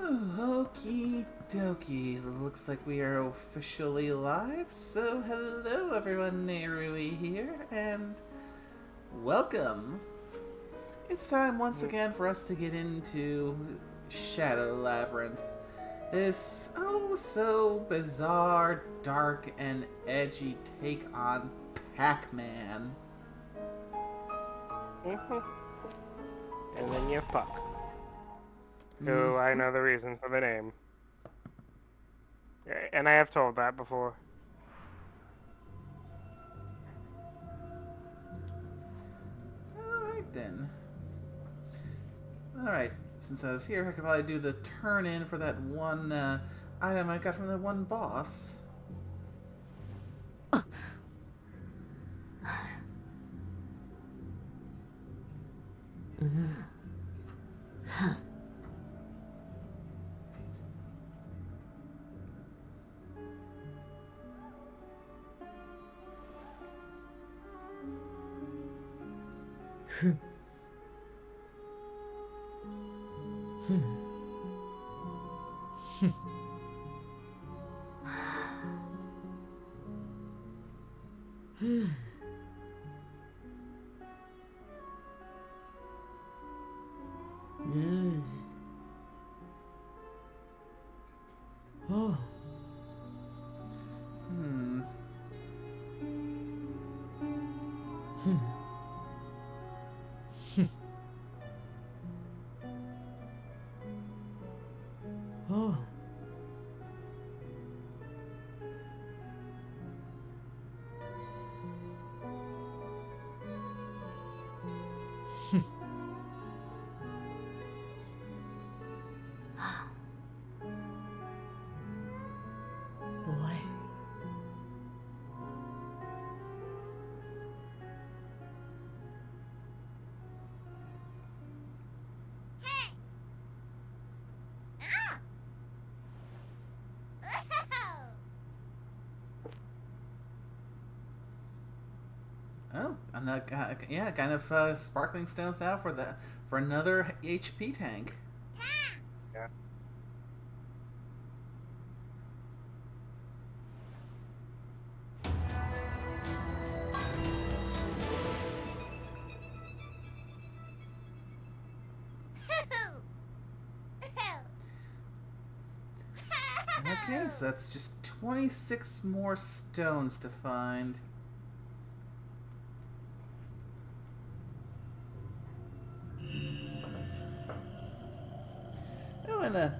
Okie dokie. Looks like we are officially live. So, hello everyone, Nerui here, and welcome. It's time once again for us to get into Shadow Labyrinth. This so bizarre, dark, and edgy take on Pac-Man. And then you have Puck, who I know the reason for the name. And I have told that before. Alright then. Alright, since I was here, I could probably do the turn in for that one item I got from the one boss. Oh. Oh. Boy. Oh, and yeah, kind of sparkling stones now for another HP tank. Yeah. Okay, so that's just 26 more stones to find. Oh, and a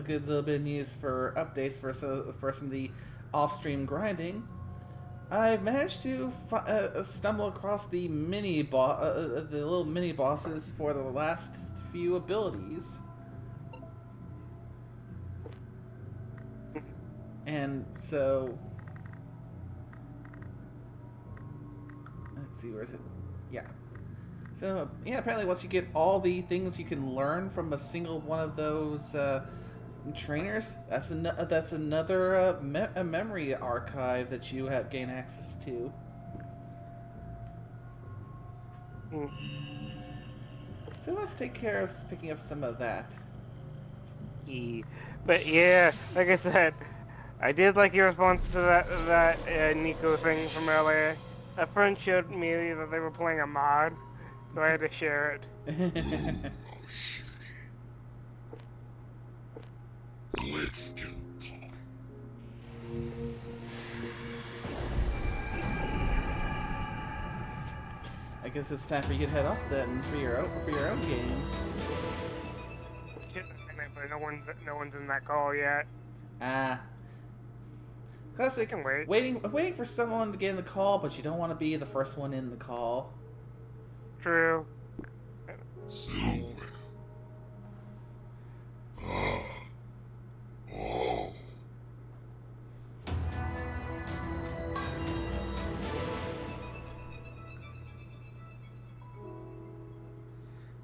good little bit of news for updates for some of the off-stream grinding. I managed to stumble across the the little mini bosses for the last few abilities, and so let's see, where is it? Yeah. So yeah, apparently once you get all the things you can learn from a single one of those trainers, that's another a memory archive that you have gain access to. So let's take care of picking up some of that. But yeah, like I said, I did like your response to that Nico thing from earlier. A friend showed me that they were playing a mod, so I had to share it. Let's go. I guess it's time for you to head off then for your own game. Shit, but no one's in that call yet. Classic. Can wait. Waiting for someone to get in the call, but you don't want to be the first one in the call. True. So. Oh.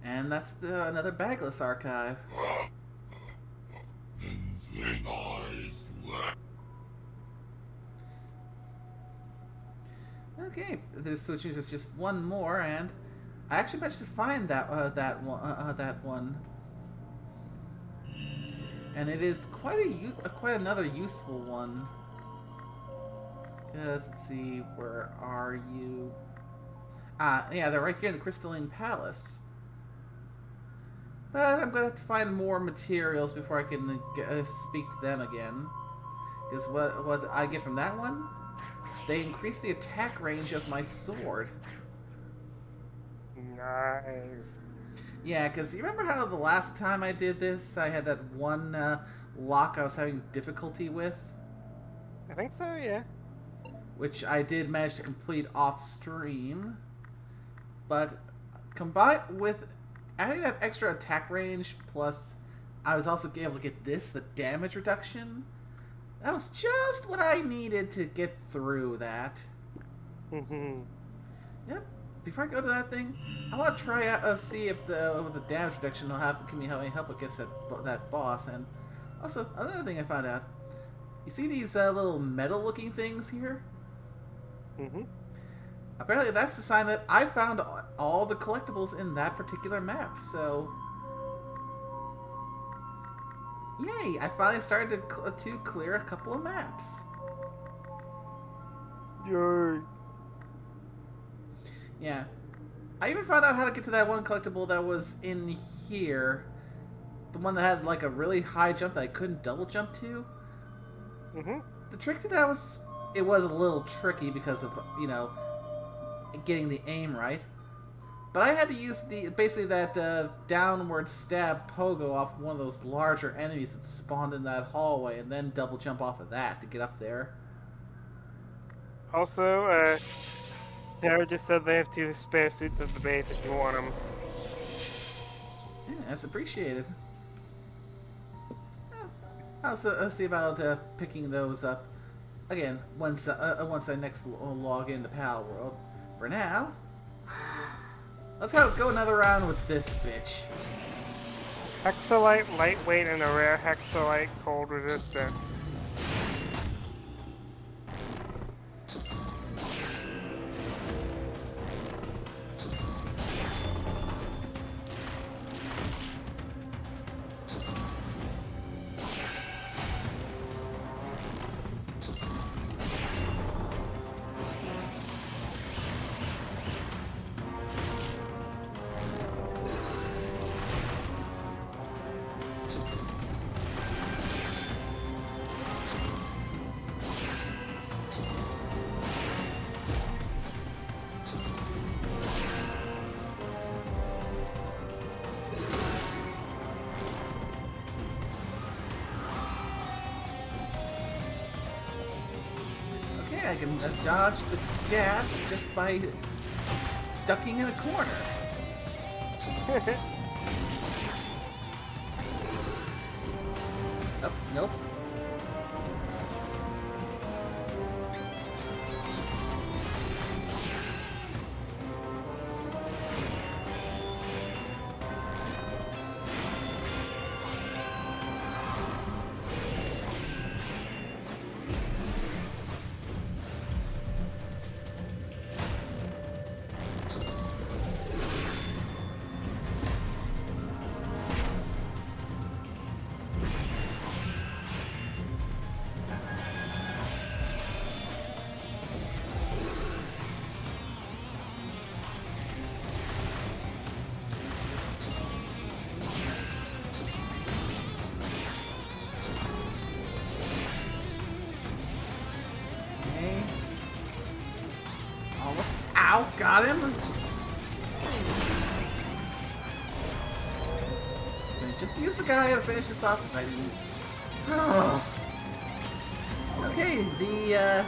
And that's another bagless archive. And then eyes left. Okay, this which is just one more, and I actually managed to find that one. And it is quite quite another useful one. Let's see, where are you? Yeah, they're right here in the Crystalline Palace. But I'm gonna have to find more materials before I can speak to them again. Because what I get from that one, they increase the attack range of my sword. Nice. Yeah, because you remember how the last time I did this, I had that one lock I was having difficulty with? I think so, yeah. Which I did manage to complete off-stream. But combined with adding that extra attack range, plus I was also able to get this, the damage reduction. That was just what I needed to get through that. Yep. Before I go to that thing, I want to try out see if the damage reduction will give me help against that boss. And also another thing I found out. You see these little metal-looking things here? Apparently that's the sign that I found all the collectibles in that particular map. So, yay! I finally started to clear a couple of maps. Yay. Yeah. I even found out how to get to that one collectible that was in here. The one that had like a really high jump that I couldn't double jump to. The trick to that was, it was a little tricky because of, you know, getting the aim right. But I had to use basically that downward stab pogo off one of those larger enemies that spawned in that hallway and then double jump off of that to get up there. Also, Sarah just said they have 2 spare suits at the base if you want them. Yeah, that's appreciated. I'll see about picking those up again once I next log into Pal World. For now, let's go another round with this bitch. Hexalite, lightweight, and a rare hexalite, cold resistant. I can dodge the gas just by ducking in a corner. Oh, nope. Almost. Ow! Got him! Just use the guy to finish this off because I didn't. Okay, the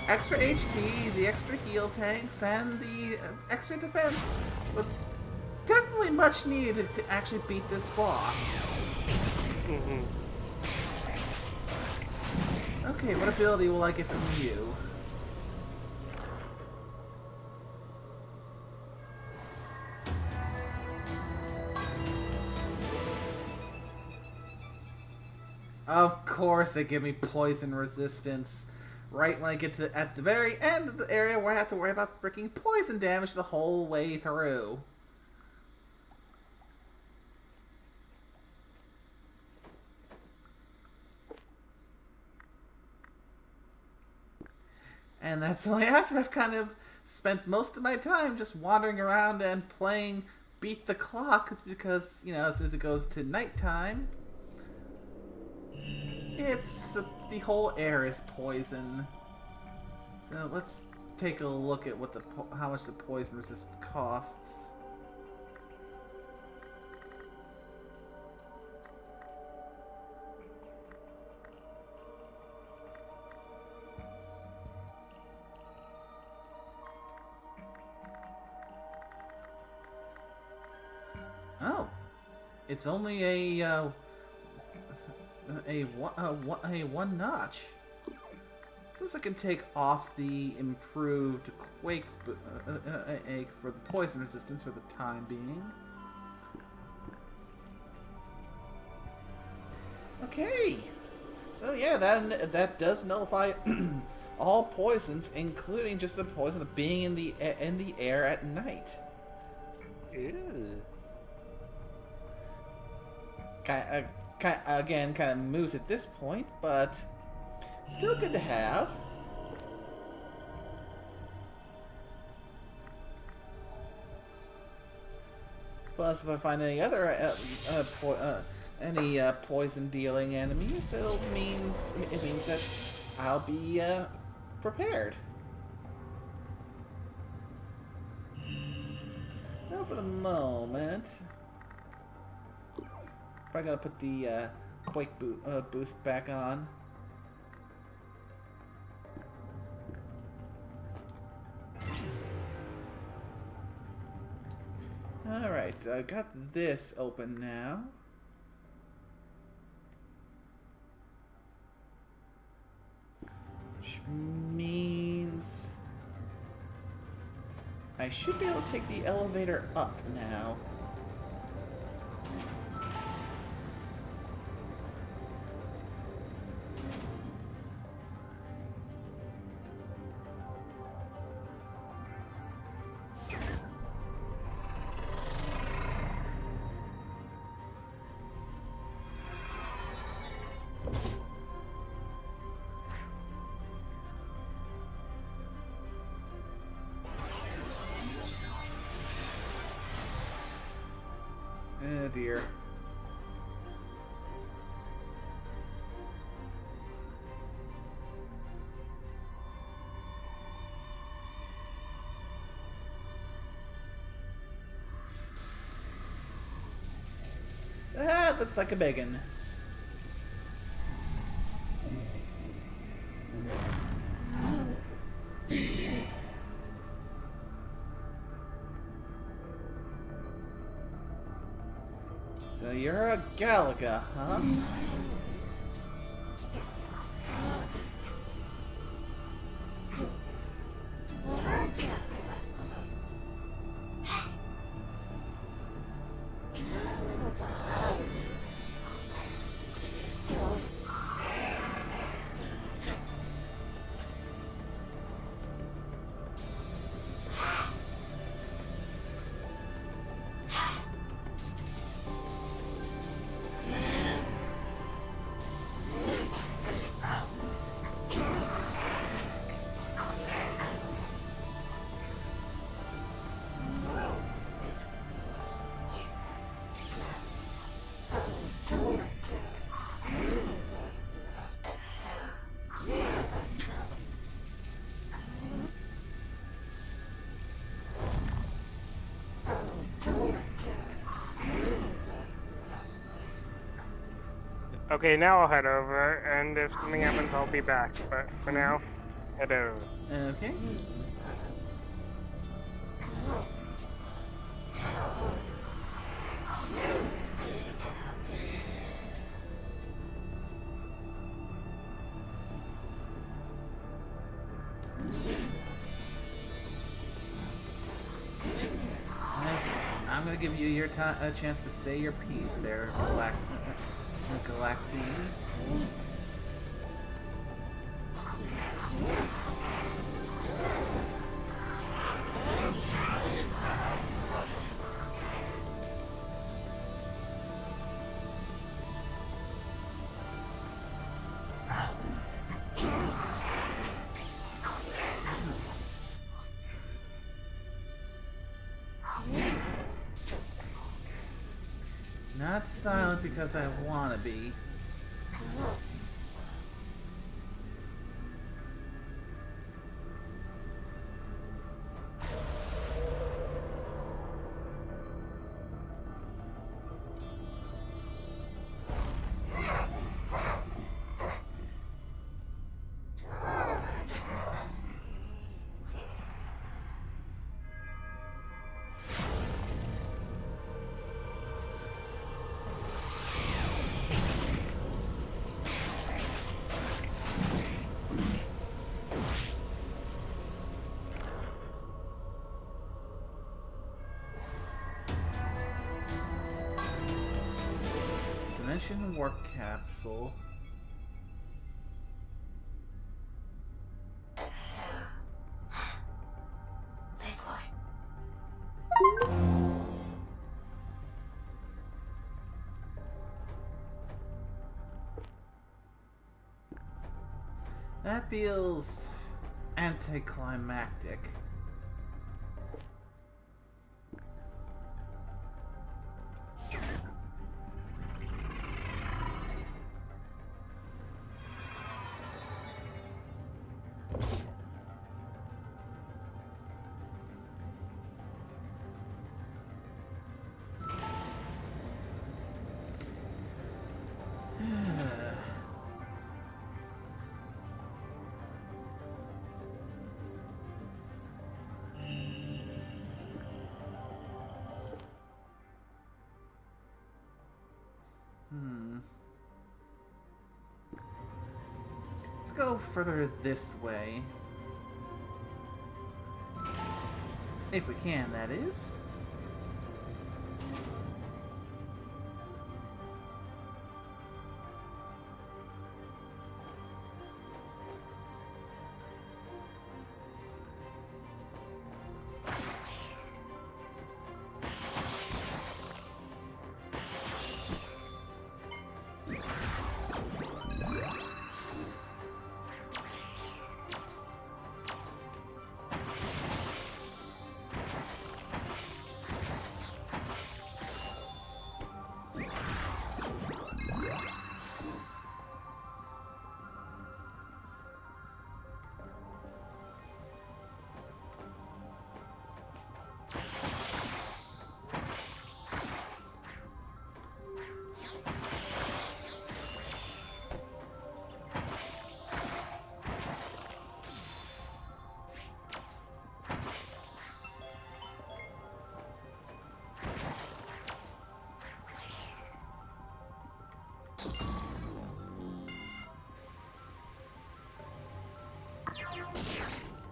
extra HP, the extra heal tanks, and the extra defense was definitely much needed to actually beat this boss. Okay, what ability will I get from you? Of course they give me poison resistance. Right when I get to at the very end of the area where I have to worry about freaking poison damage the whole way through. And that's only after I've kind of spent most of my time just wandering around and playing Beat the Clock, because, you know, as soon as it goes to nighttime, it's the whole air is poison. So let's take a look at what how much the poison resist costs. Oh, it's only a one notch. Since I can take off the improved quake for the poison resistance for the time being. Okay, so yeah, that does nullify all poisons, including just the poison of being in the air at night. Ew. Again, kind of moot at this point, but still good to have. Plus, if I find any other poison-dealing enemies, it means that I'll be prepared. Now, for the moment, probably gotta put the quake boost back on. Alright, so I got this open now. Which means I should be able to take the elevator up now. Oh dear. That looks like a biggin. So you're a Galaga, huh? Okay, now I'll head over, and if something happens, I'll be back. But for now, head over. Okay. I'm gonna give you your a chance to say your piece there, Galaxine. not silent because I wanna be. Dimension warp capsule. That feels anticlimactic. Let's go further this way. If we can, that is.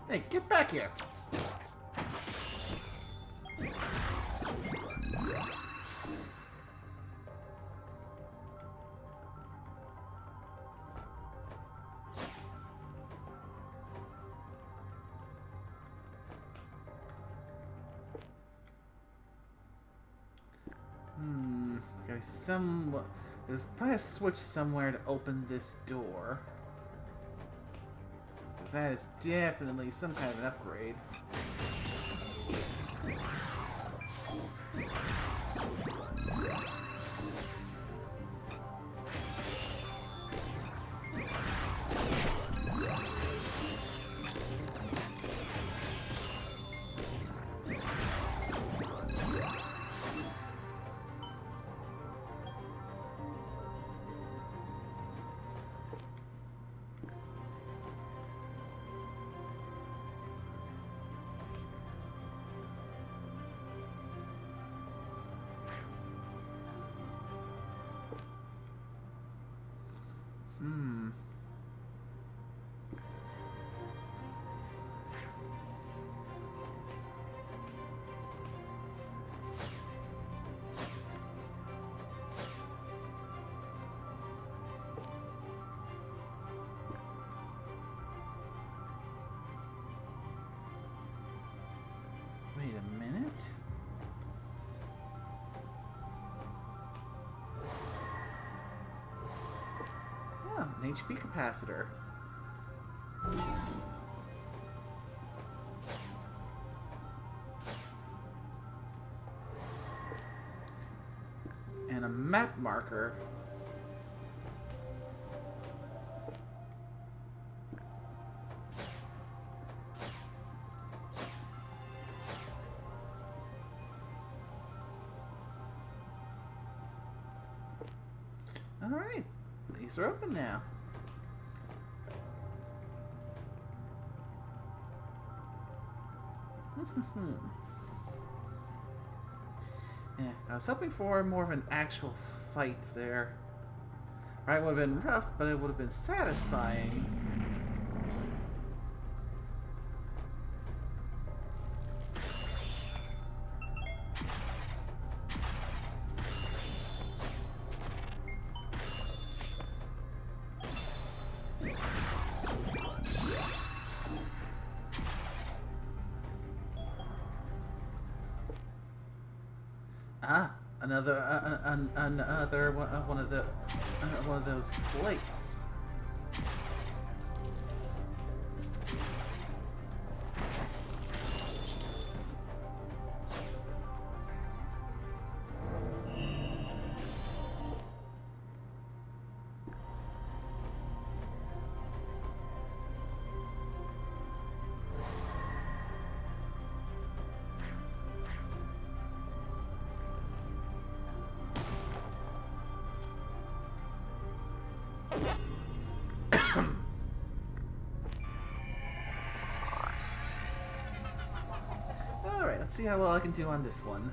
Hey, get back here! There's probably a switch somewhere to open this door. Because that is definitely some kind of an upgrade. Wait a minute. Yeah, an HP capacitor. And a darker. Alright, these are open now. Yeah, I was hoping for more of an actual fight there. Right, it would have been rough, but it would have been satisfying. Ah, another one of those plates. Alright, let's see how well I can do on this one.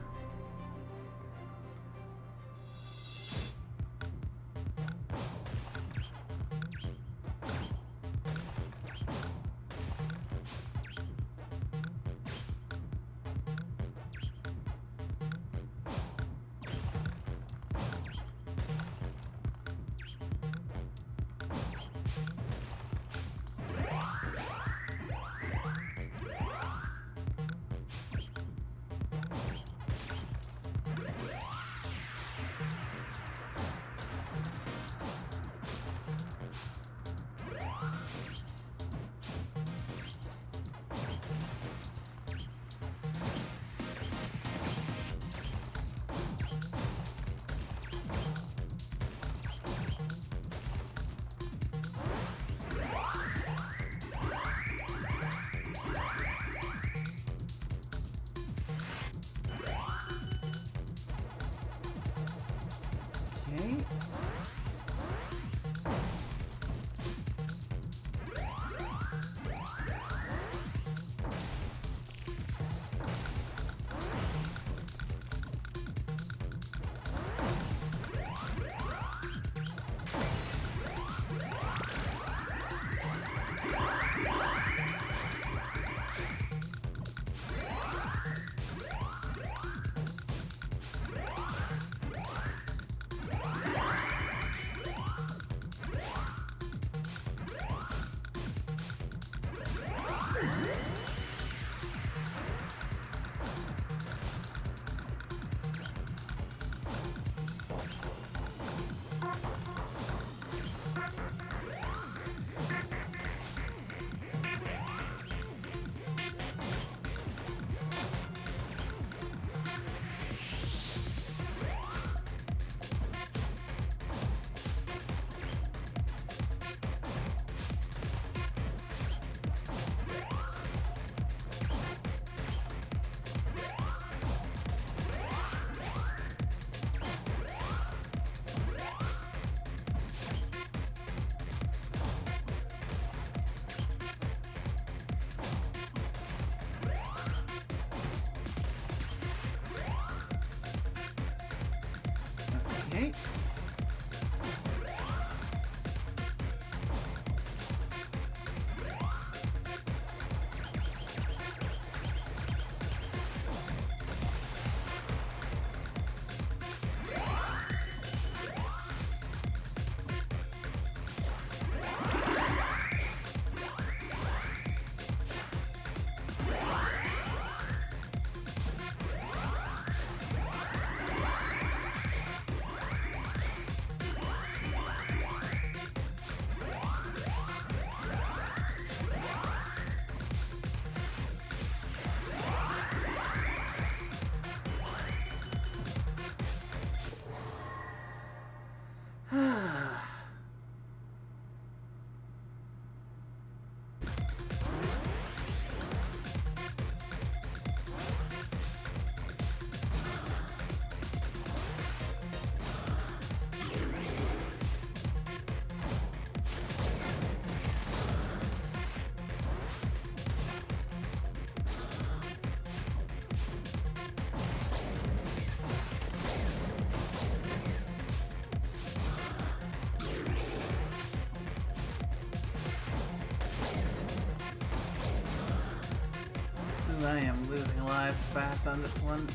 Ooh, I am losing lives fast on this one.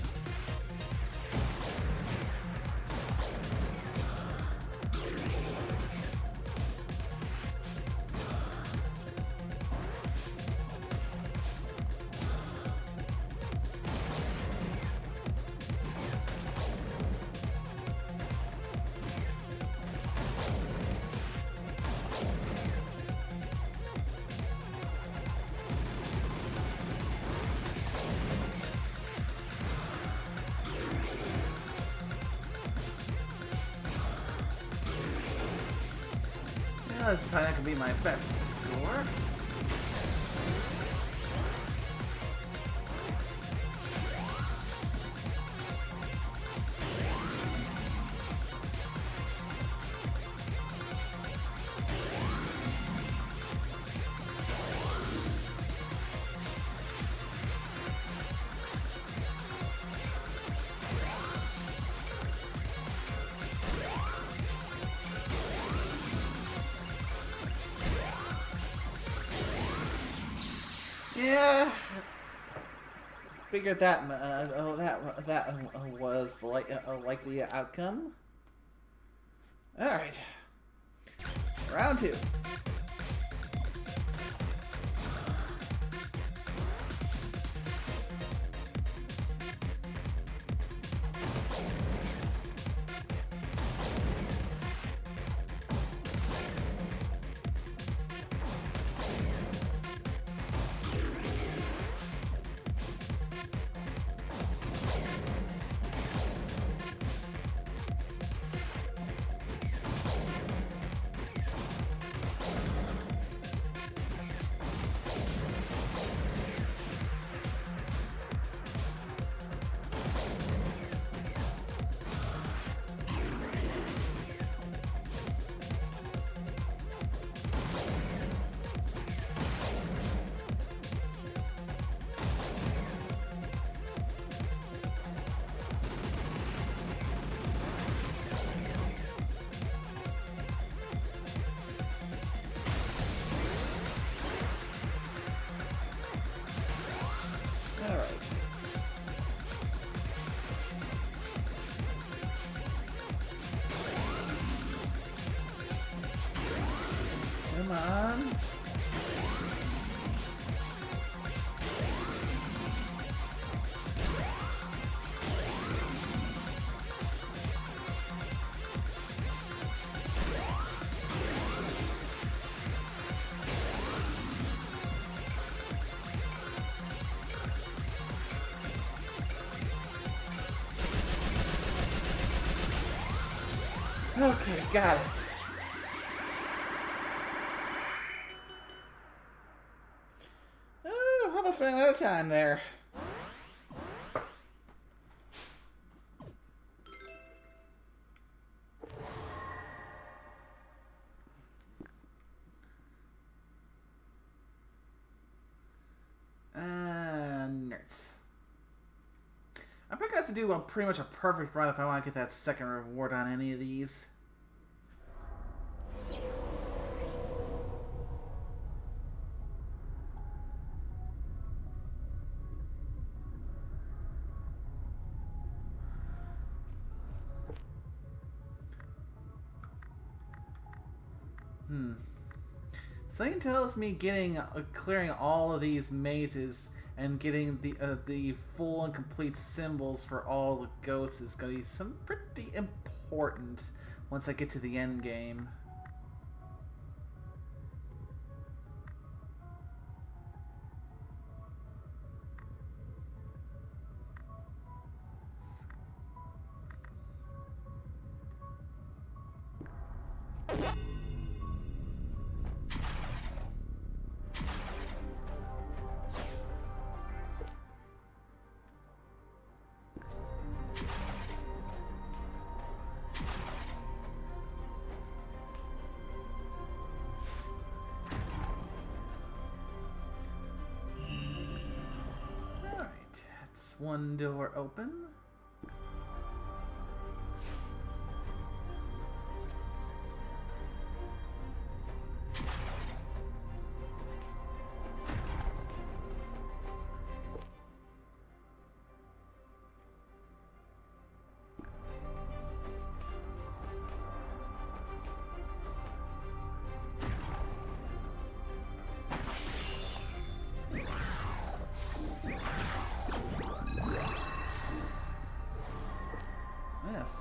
Yeah, this probably not gonna be my best score. Yeah, figured that was like a likely outcome. All right, round two. All right. Come on. Okay, got it. Oh, almost ran out of time there. Nerds. I'm probably gonna have to do pretty much a perfect run if I want to get that second reward on any of these. Something tells me clearing all of these mazes and getting the full and complete symbols for all the ghosts is going to be pretty important once I get to the end game. One door open.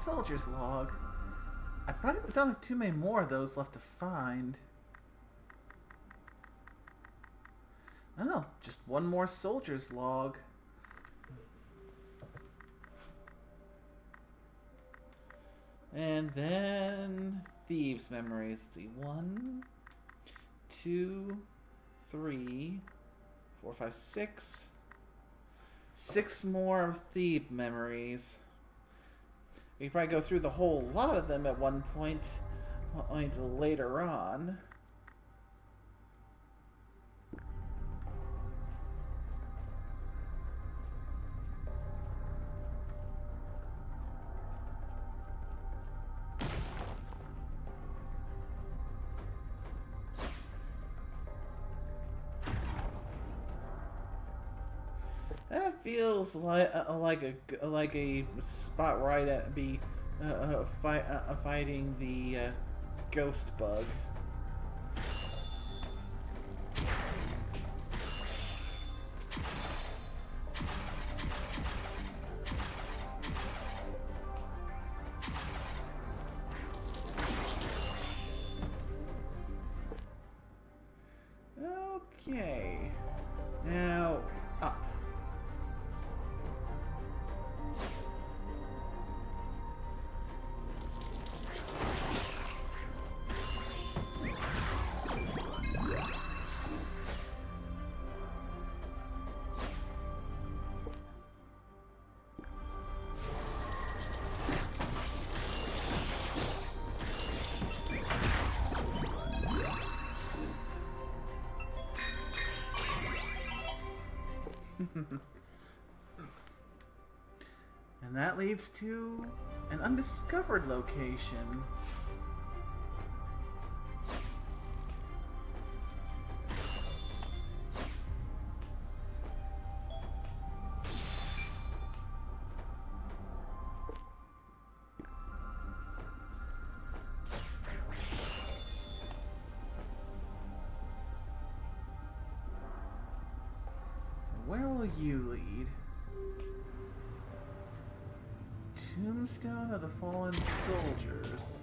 soldier's log. I probably don't have too many more of those left to find. Oh, just one more soldier's log. And then thieves' memories. Let's see, 1, 2, 3, 4, 5, 6. 6 more thief memories. We can probably go through the whole lot of them at one point later on. That feels like a spot where I'd be fighting the ghost bug. Okay, now up. And that leads to an undiscovered location. So where will you lead? Tombstone of the Fallen Soldiers.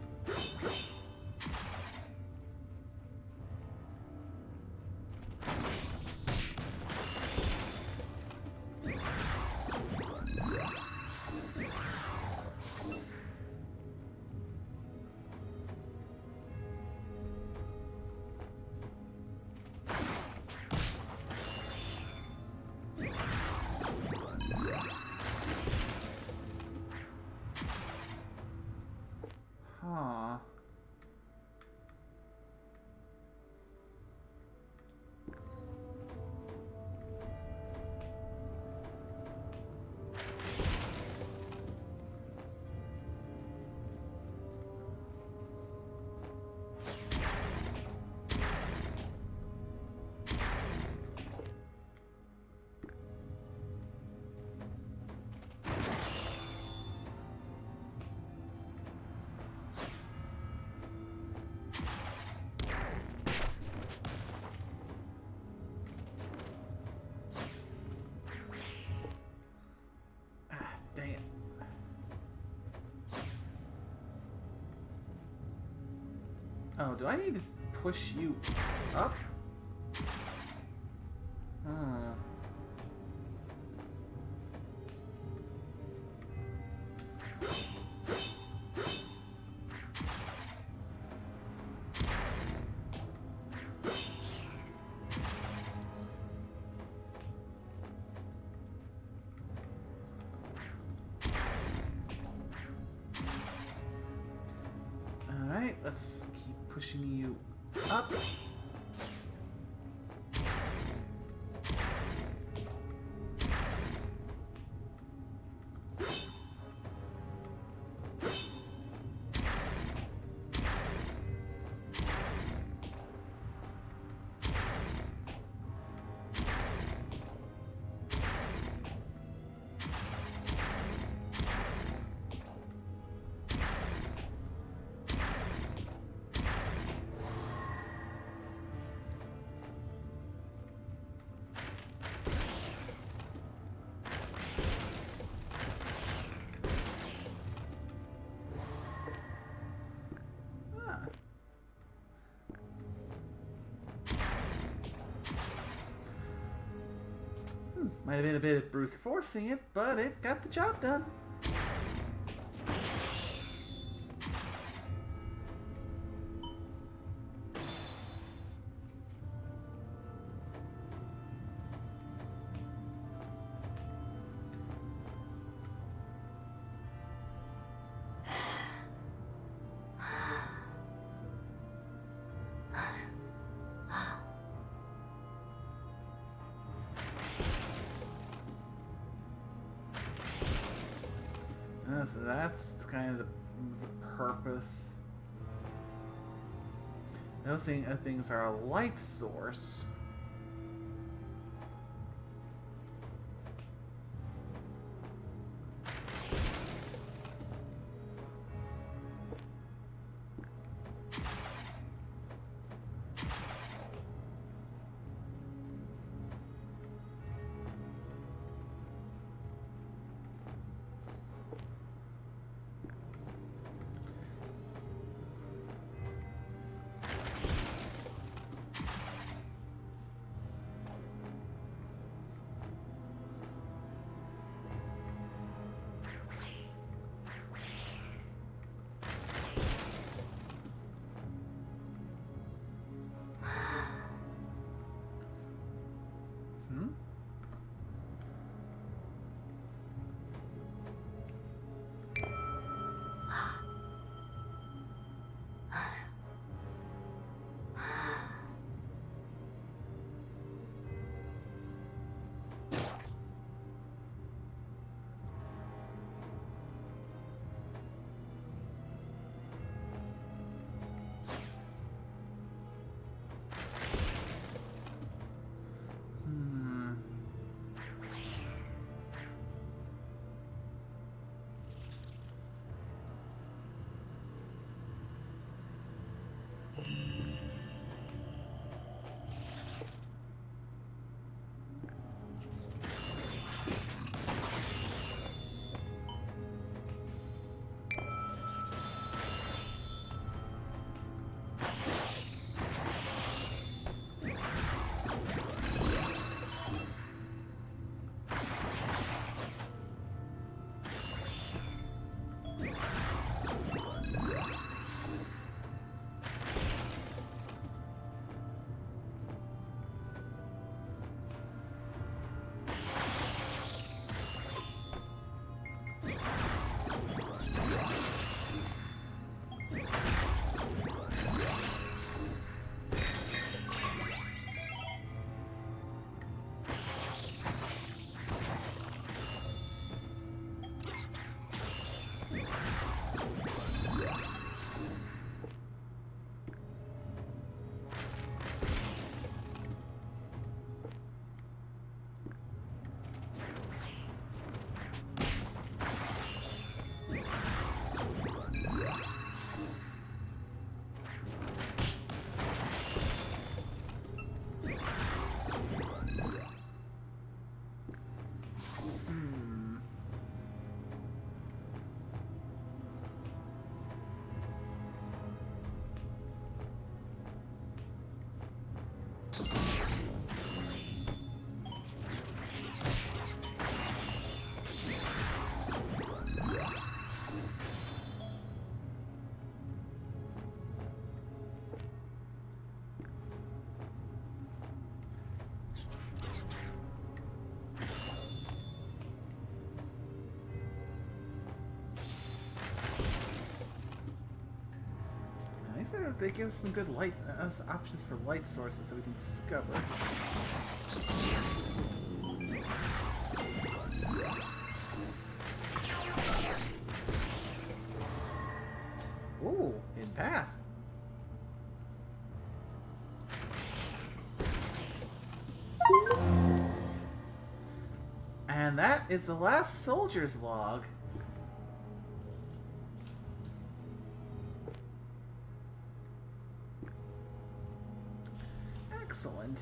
Huh. Dang it. Oh, do I need to push you up? Hmm. Alright, let's keep pushing you up. Might have been a bit of brute forcing it, but it got the job done. So that's kind of the purpose. Those things are a light source. They give us some good light options for light sources that we can discover. Ooh, in path. And that is the last soldier's log. Excellent.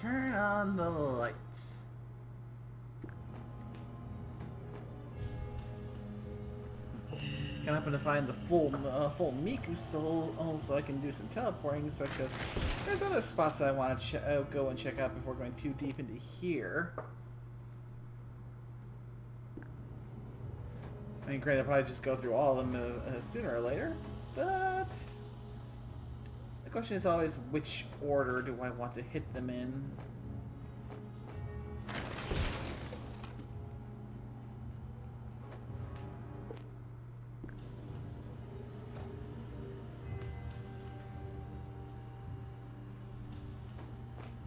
Turn on the lights. Gonna happen to find the full Miku soul, so I can do some teleporting. So, because there's other spots that I want to go and check out before going too deep into here. I mean, granted, I'll probably just go through all of them sooner or later, but the question is always which order do I want to hit them in.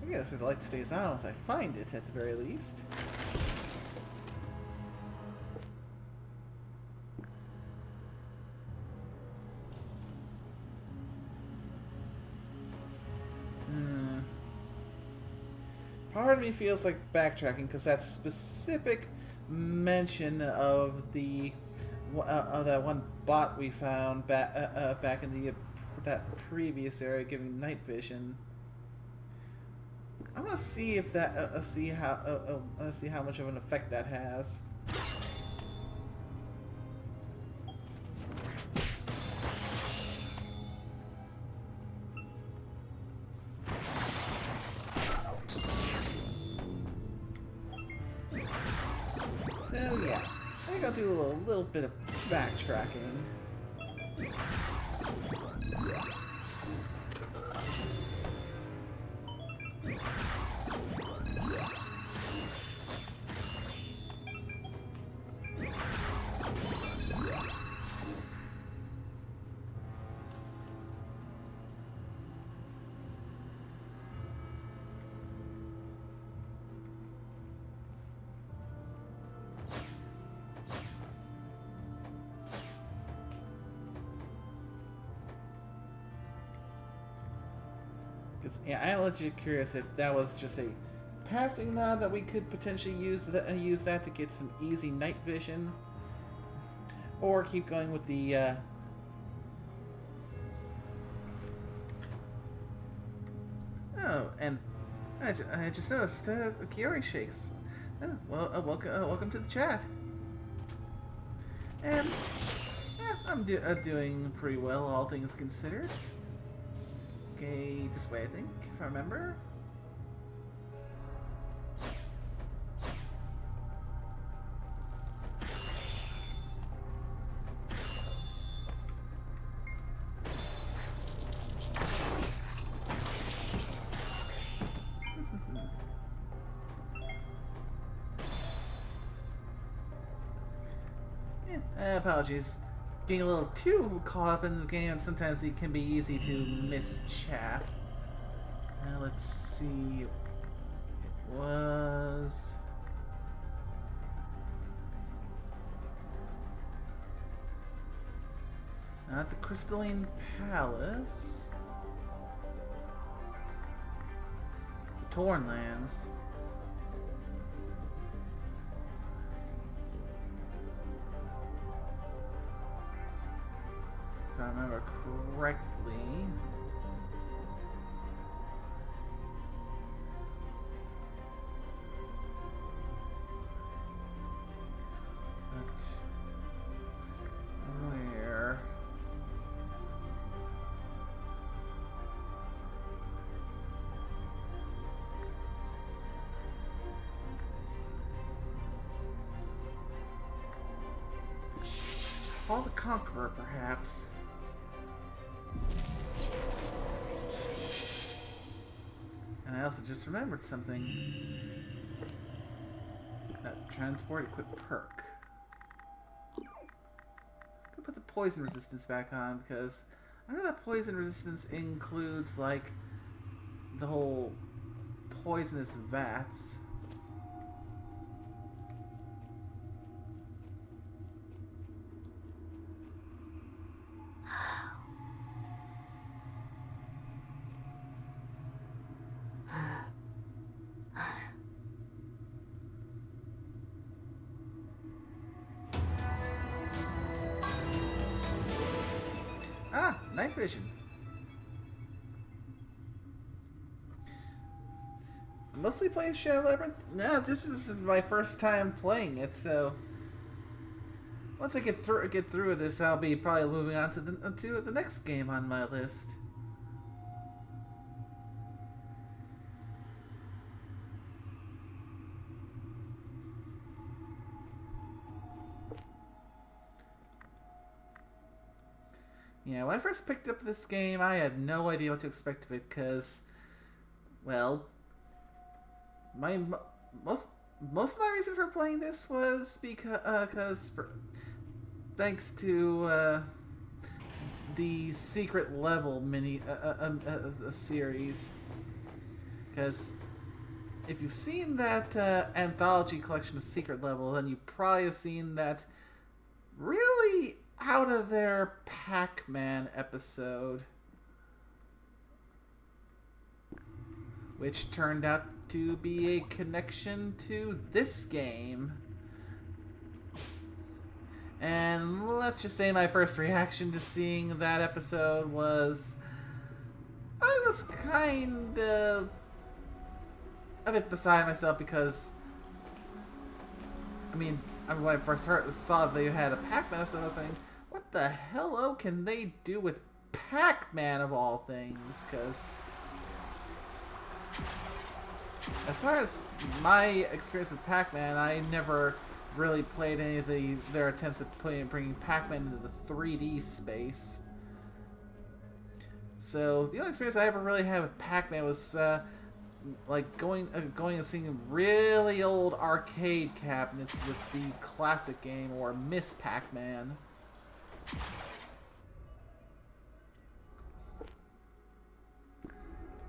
I guess if the light stays on once I find it, at the very least. Part of me feels like backtracking because that specific mention of the of that one bot we found back in the that previous area giving night vision. I want to see if that see how much of an effect that has. So yeah, I think I'll do a little bit of backtracking. Yeah, I'm legit curious if that was just a passing nod that we could potentially use that to get some easy night vision, or keep going with the. Oh, and I just noticed Kiori shakes. Oh, well, welcome to the chat. And I'm doing pretty well, all things considered. Okay, this way I think, if I remember. Yeah, apologies. Getting a little too caught up in the game, sometimes it can be easy to miss chat. Let's see. It was. Not the Crystalline Palace. The Torn Lands. If I remember correctly. But where? Paul the Conqueror, perhaps. And I also just remembered something. That transport equip perk. Could put the poison resistance back on because I know that poison resistance includes like the whole poisonous vats. Ah, night vision. mostly play Shadow Labyrinth? No, this is my first time playing it, so once I get through this, I'll be probably moving on to the next game on my list. Yeah, when I first picked up this game, I had no idea what to expect of it because, well, my most of my reason for playing this was because thanks to the secret level mini series. Because if you've seen that anthology collection of secret level, then you probably have seen that really out of their Pac-Man episode, which turned out to be a connection to this game. And let's just say my first reaction to seeing that episode was I was kind of a bit beside myself because, I mean, when I first saw they had a Pac-Man episode, I was saying, what the hello can they do with Pac-Man of all things? Because as far as my experience with Pac-Man, I never really played any of their attempts at bringing Pac-Man into the 3D space. So the only experience I ever really had with Pac-Man was like going and seeing really old arcade cabinets with the classic game or Miss Pac-Man.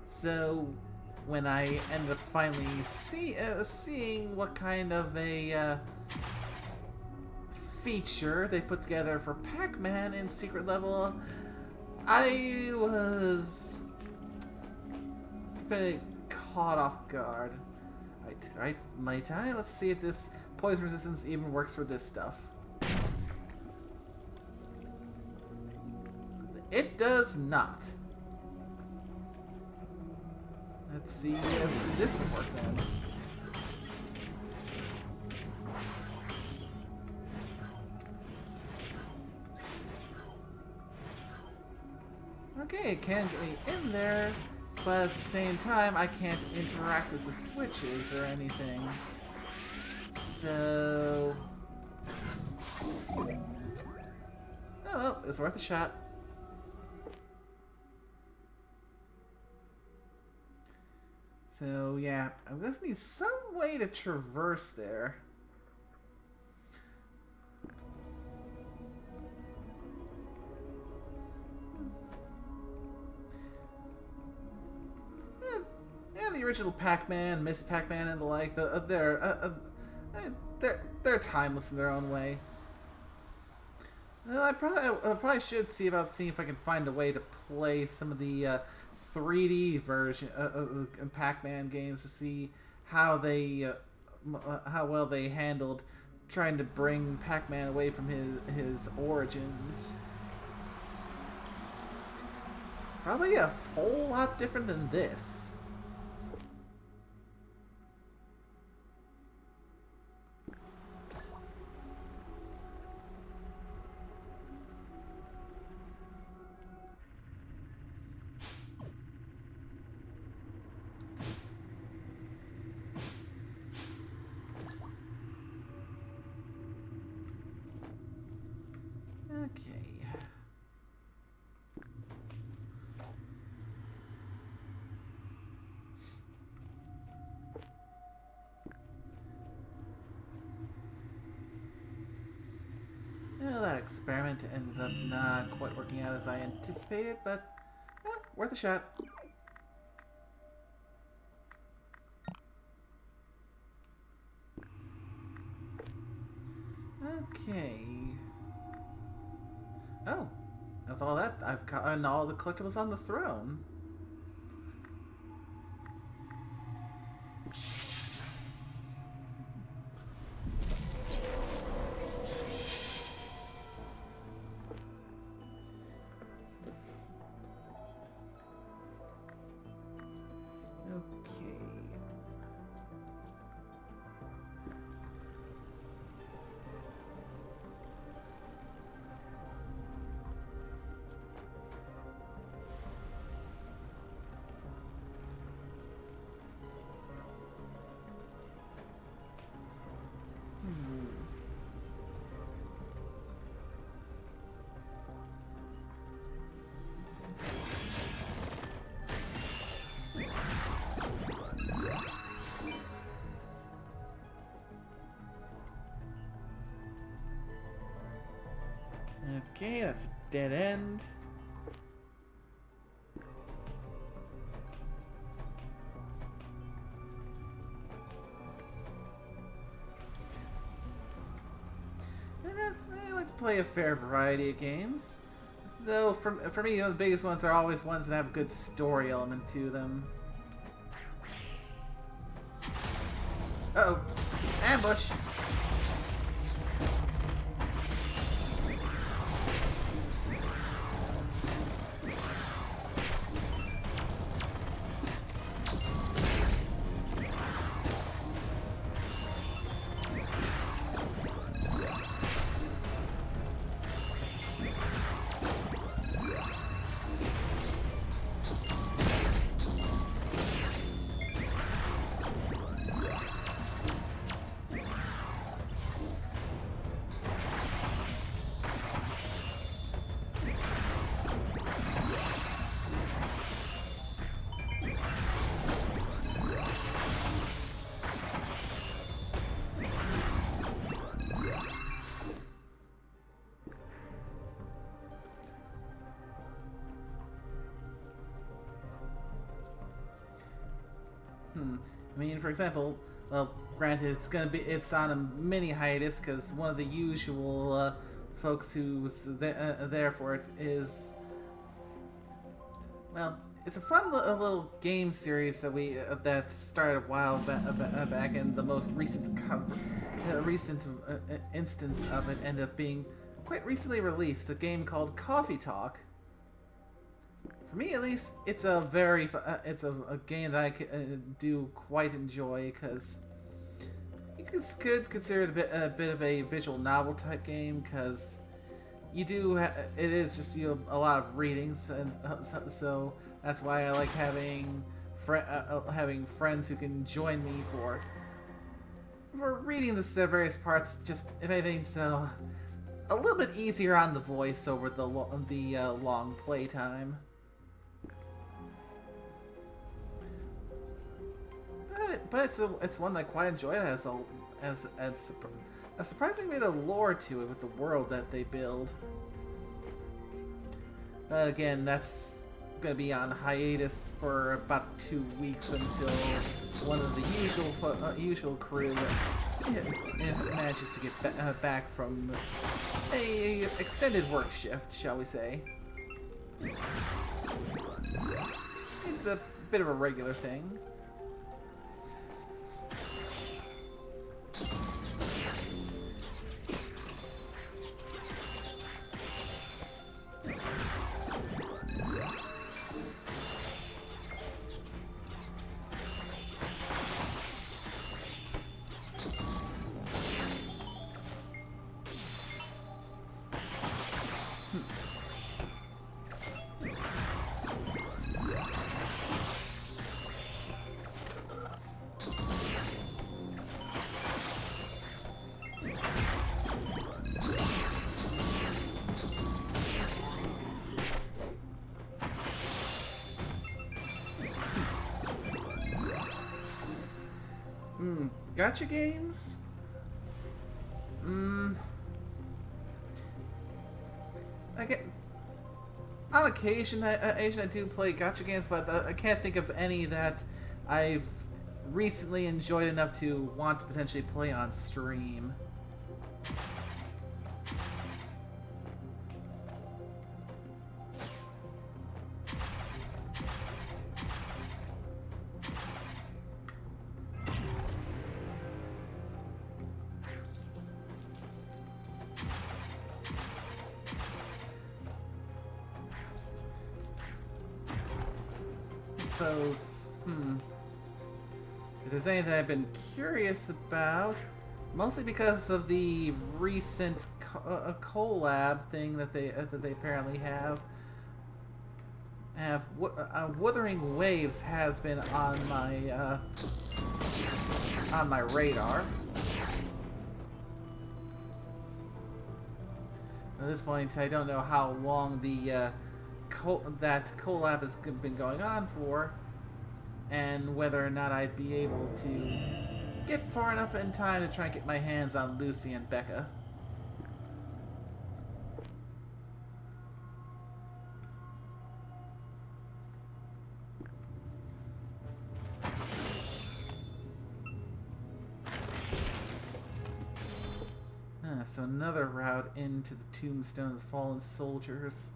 So when I ended up finally seeing what kind of a feature they put together for Pac-Man in Secret Level, I was pretty caught off guard. Right, my time. Let's see if this poison resistance even works for this stuff. It does not. Let's see if this will work then. Okay, it can get me in there, but at the same time, I can't interact with the switches or anything. So... oh well, it's worth a shot. So yeah, I'm gonna need some way to traverse there. Yeah, the original Pac-Man, Miss Pac-Man, and the like, they're timeless in their own way. Well, I probably should see about seeing if I can find a way to play some of the 3D version of Pac-Man games to see how they how well they handled trying to bring Pac-Man away from his origins. Probably a whole lot different than this. Okay. Well, that experiment ended up not quite working out as I anticipated, but worth a shot. Okay. Oh, with all that, I've gotten all the collectibles on the throne. Okay. Okay, that's a dead end. I like to play a fair variety of games. Though, for me, the biggest ones are always ones that have a good story element to them. Uh-oh. Ambush! I mean, for example, well, granted, it's on a mini hiatus because one of the usual folks who's there for it is, well, it's a fun little game series that started a while back, and the most recent instance of it ended up being quite recently released. A game called Coffee Talk. For me, at least, it's a a game that I do quite enjoy because you could consider it a bit of a visual novel type game because it is just a lot of readings, and so that's why I like having friends who can join me for reading the various parts. Just if anything, so a little bit easier on the voice over the long playtime. But it's one that I quite enjoy. It has a surprising bit of lore to it with the world that they build. But again, that's going to be on hiatus for about 2 weeks until one of the usual crew manages to get back from a extended work shift, shall we say. It's a bit of a regular thing. Gacha games? I get on occasion. I do play gacha games, but I can't think of any that I've recently enjoyed enough to want to potentially play on stream. If there's anything I've been curious about, mostly because of the recent collab thing that they apparently have. Wuthering Waves has been on my radar. At this point, I don't know how long that collab has been going on for, and whether or not I'd be able to get far enough in time to try and get my hands on Lucy and Becca. so another route into the tombstone of the fallen soldiers.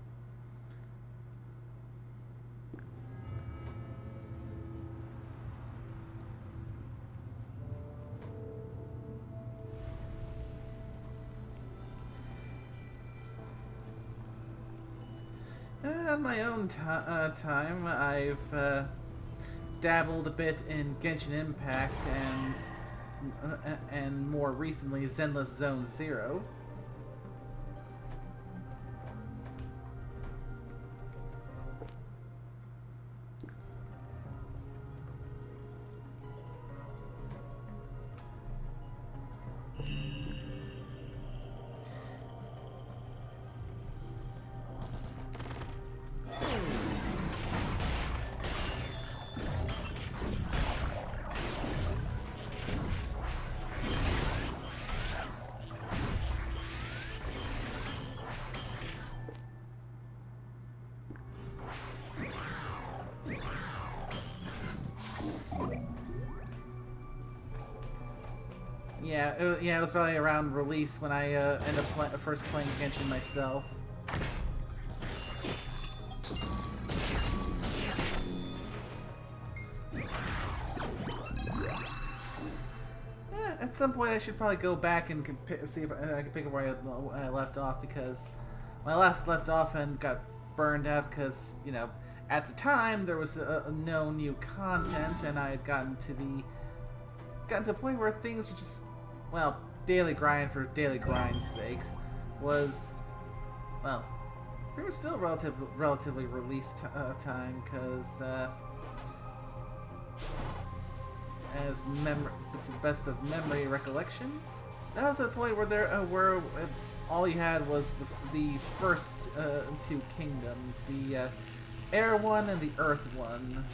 On my own time, I've dabbled a bit in Genshin Impact and more recently Zenless Zone Zero. Yeah, it was probably around release when I ended up first playing Genshin myself. At some point, I should probably go back and see if I can pick up where I left off, because when I last left off and got burned out because, you know, at the time there was no new content, and I had gotten to the point where things were just, well, daily grind for daily grind's sake was, well, they were still relatively release time, because to the best of memory recollection, that was a point where all you had was the first two kingdoms, the air one and the earth one.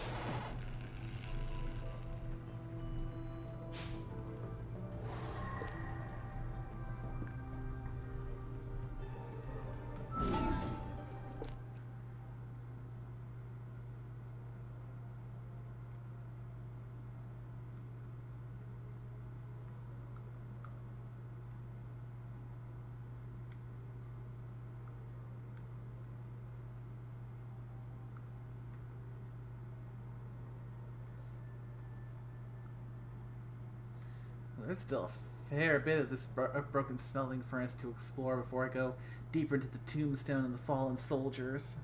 There's still a fair bit of this broken smelting furnace to explore before I go deeper into the tombstone and the fallen soldiers.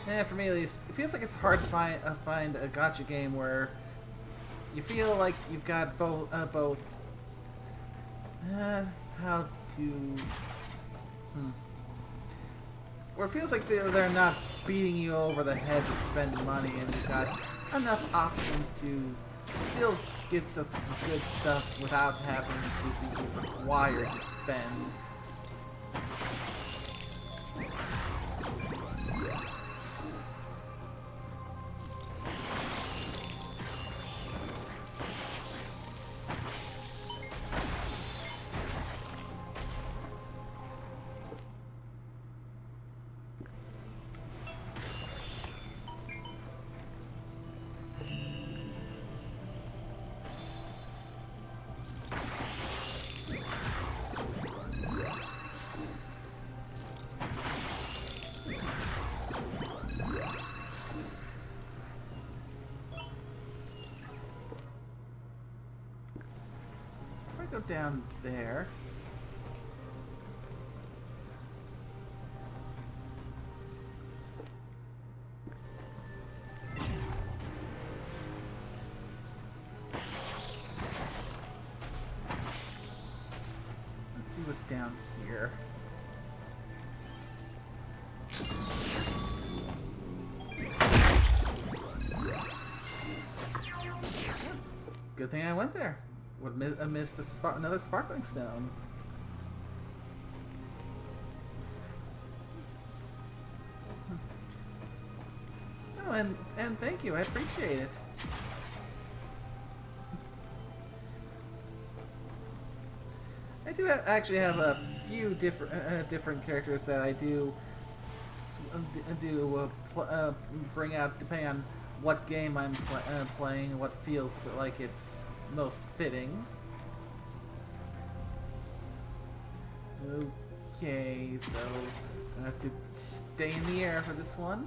Yeah, for me at least, it feels like it's hard to find a gacha game where you feel like you've got both how to where it feels like they're not beating you over the head to spend money, and you've got enough options to still get some good stuff without having to be required to spend. Go down there. Let's see what's down here. Good thing I went there. Would have missed another sparkling stone. Oh, and thank you, I appreciate it. I do actually have a few different characters that I do bring out depending on what game I'm playing, what feels like it's most fitting. Okay, so I have to stay in the air for this one.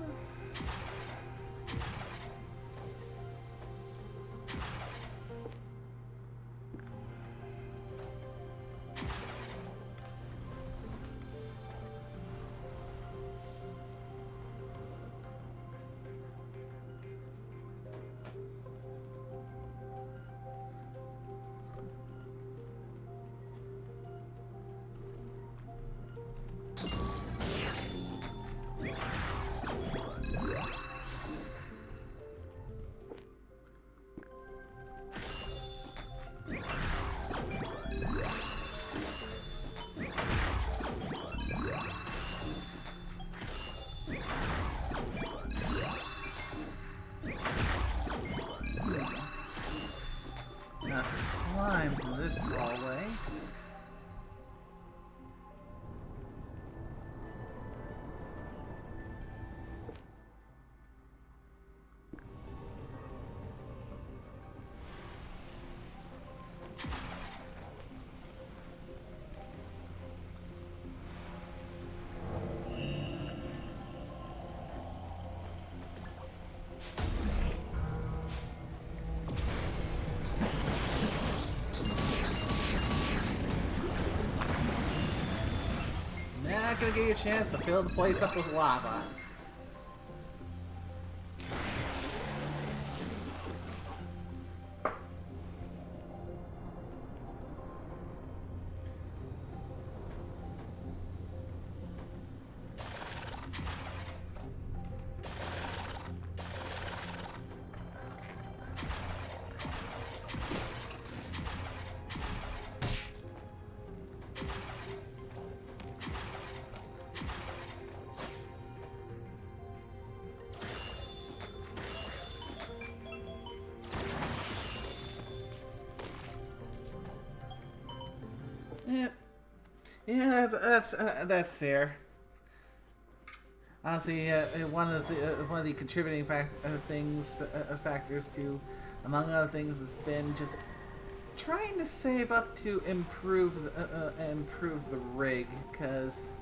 Now some slimes in this hallway. Not gonna give you a chance to fill the place up with lava. Yeah, yeah, that's fair. Honestly, one of the contributing factors to, among other things, has been just trying to save up to improve the rig, because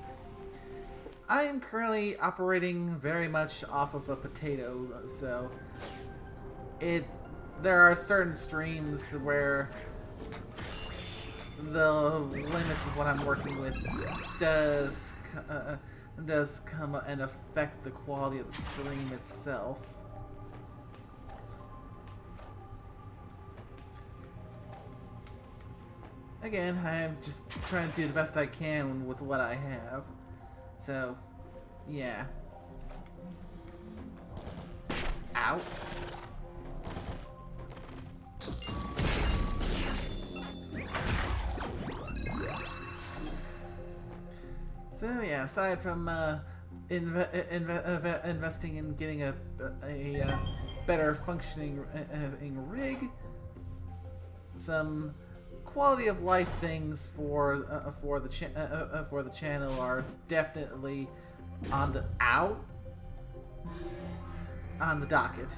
I am currently operating very much off of a potato. So there are certain streams where the limits of what I'm working with does come and affect the quality of the stream itself. Again, I'm just trying to do the best I can with what I have. So, yeah. Ow. So yeah, aside from investing in getting a better functioning rig, some quality of life things for the channel are definitely on the docket.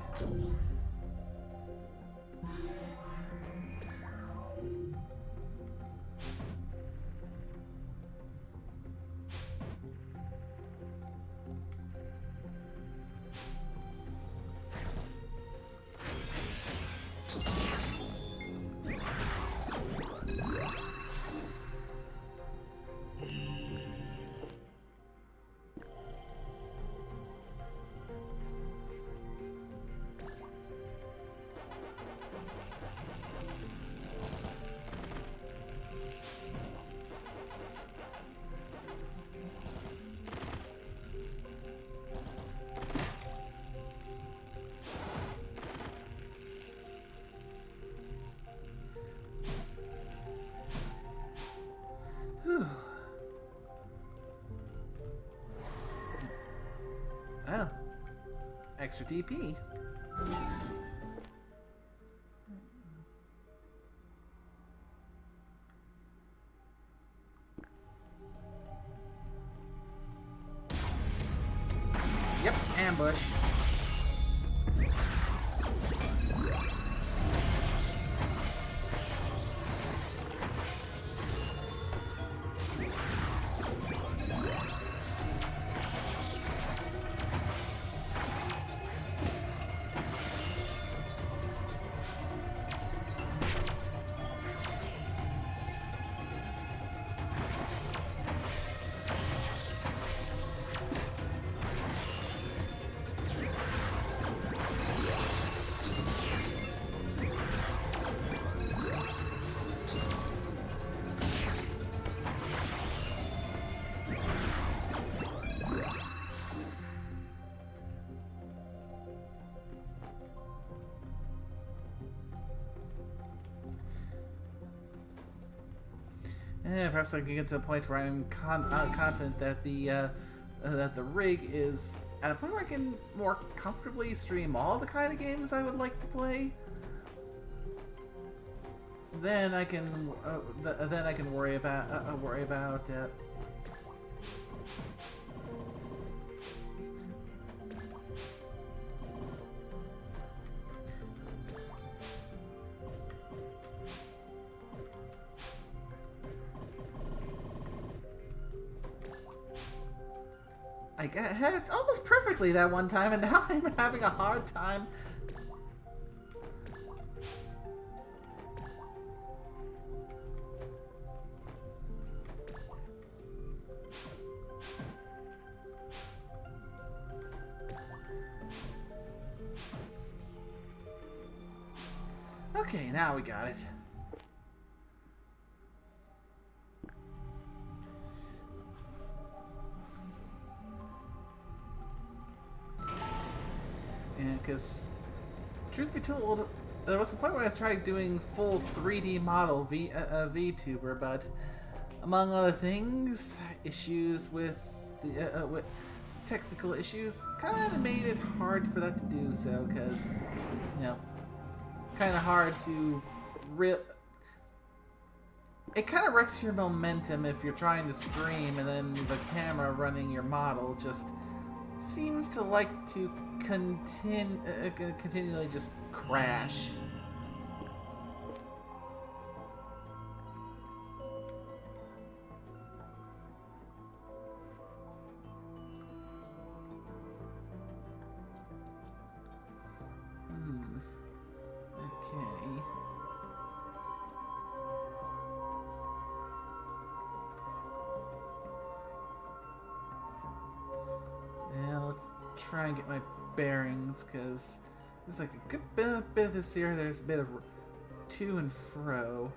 Whew. Oh. Extra DP. Perhaps I can get to a point where I'm confident that the rig is at a point where I can more comfortably stream all the kind of games I would like to play. Then I can worry about I had it almost perfectly that one time, and now I'm having a hard time. Okay, now we got it. Yeah, because, truth be told, there was a point where I tried doing full 3D model VTuber, but among other things, issues with the with technical issues kind of made it hard for that to do so. Because, you know, kind of hard to it kind of wrecks your momentum if you're trying to stream and then the camera running your model just seems to like to continually just crash. Okay. Yeah, let's try and get my bearings, because there's like a good bit of this here. There's a bit of to and fro.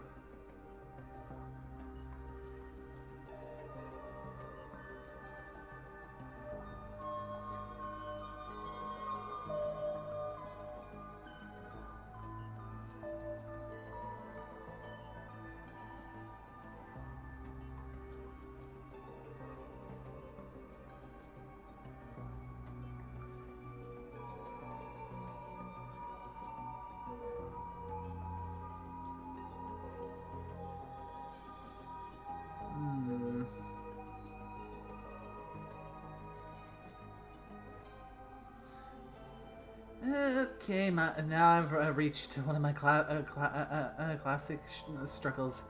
Okay, now I've reached one of my classic struggles.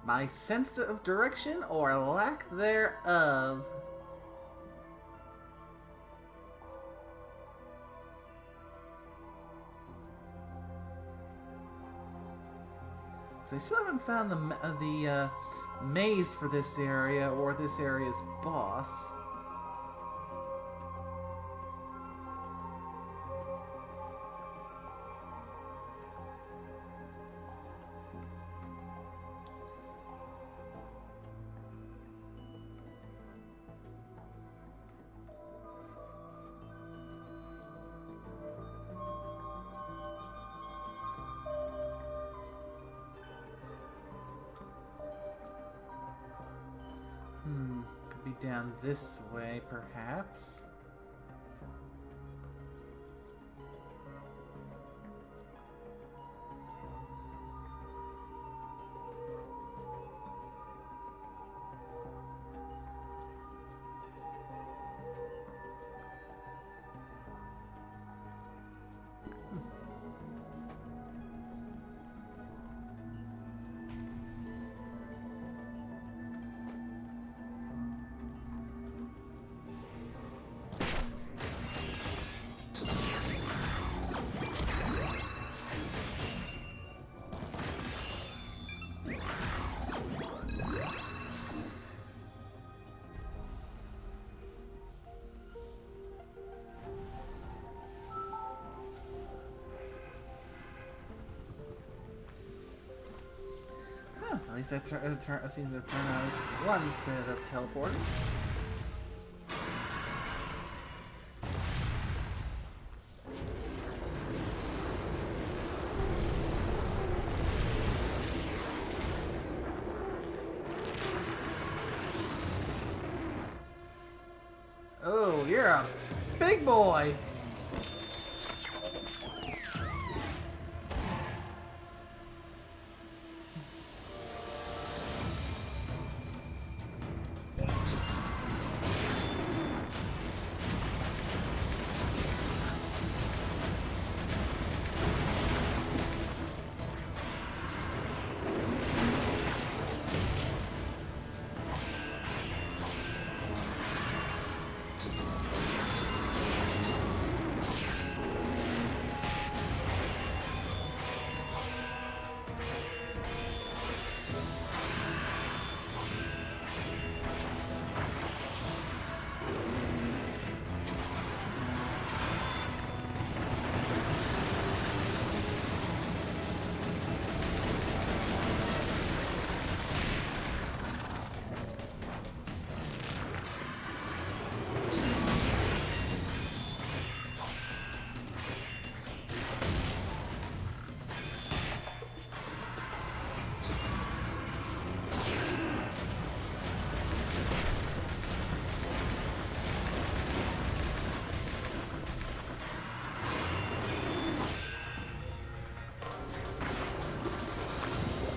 My sense of direction, or lack thereof. So I still haven't found the maze for this area, or this area's boss. Could be down this way, perhaps. At least that seems to turn out as one set of teleporters. big boy.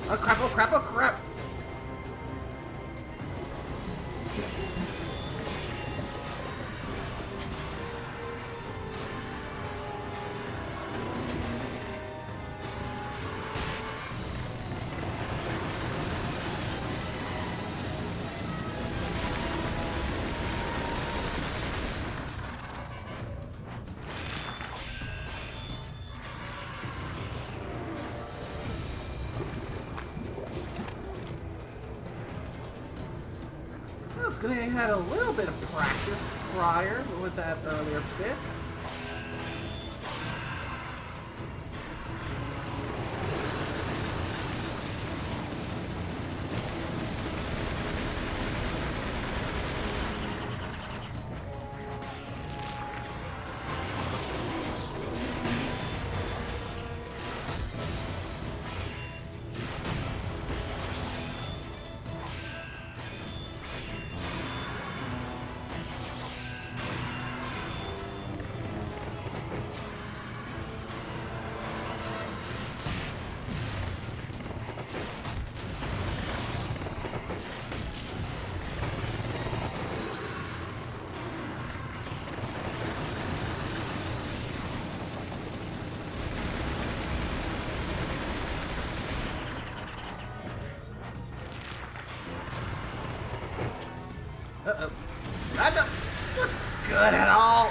Oh crap, oh crap, oh crap! I was gonna have had a little bit of practice prior with that earlier bit. Uh-oh. That don't look good at all!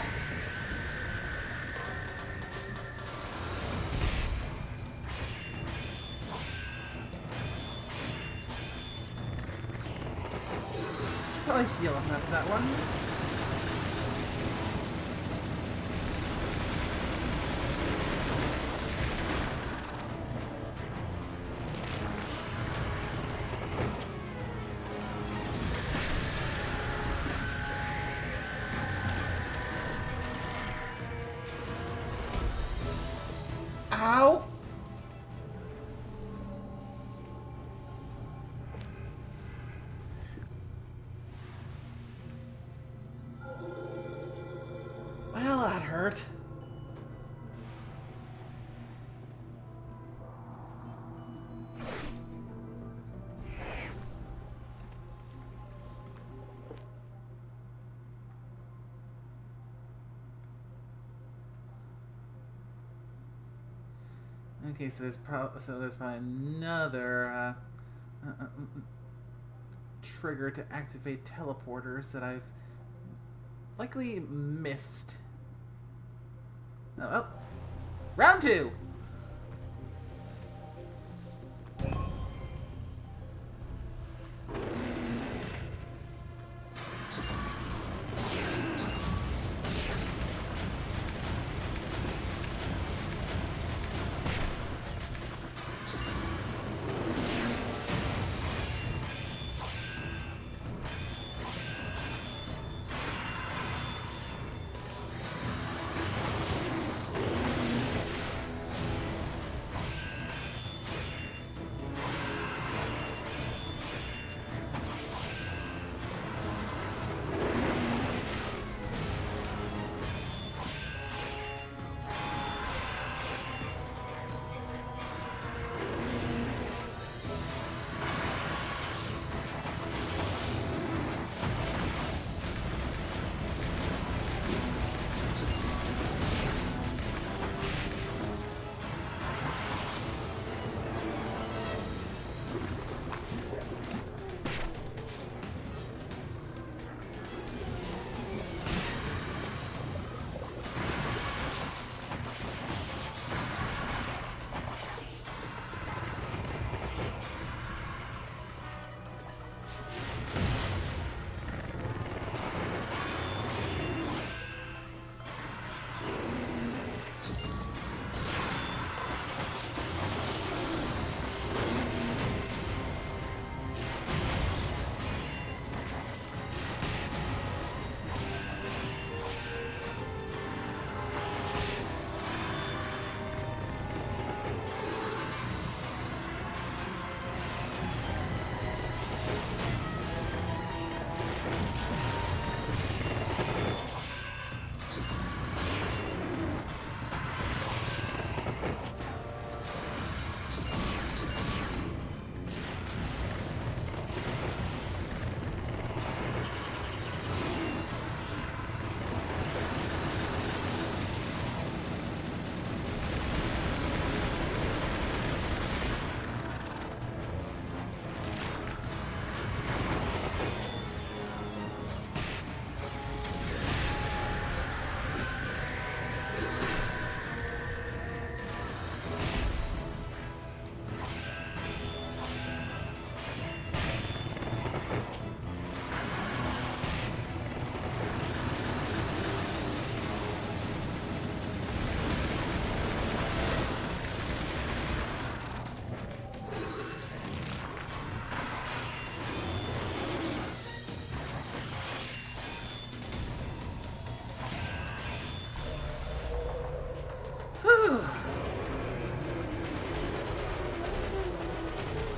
Probably heal him after that one. Ow! Well, that hurt. Okay, so there's probably another trigger to activate teleporters that I've likely missed. Oh, well, round 2.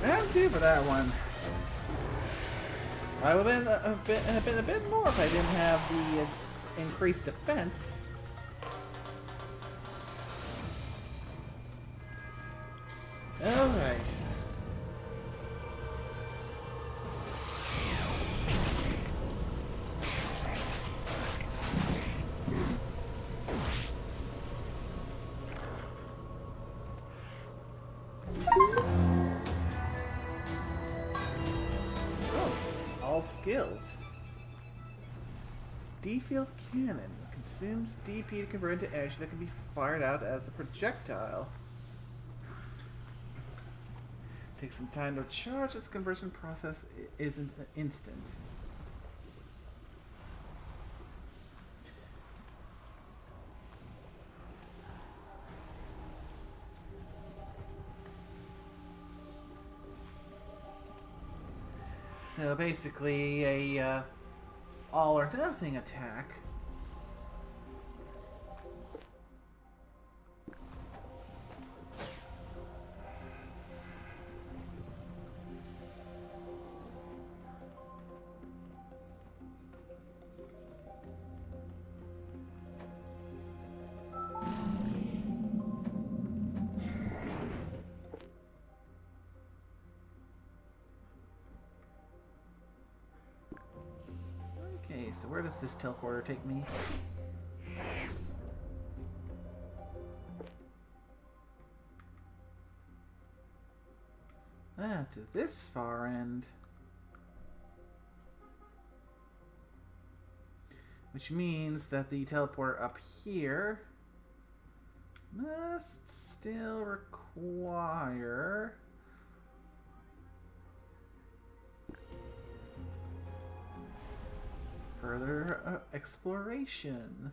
Round 2 for that one. I would have been a bit more if I didn't have the increased defense. Alright. Oh, all skills. D-field cannon consumes DP to convert into energy that can be fired out as a projectile. Takes some time to charge. This conversion process isn't instant. So basically a all or nothing attack. Okay, so where does this teleporter take me? Ah, to this far end. Which means that the teleporter up here must still require further exploration.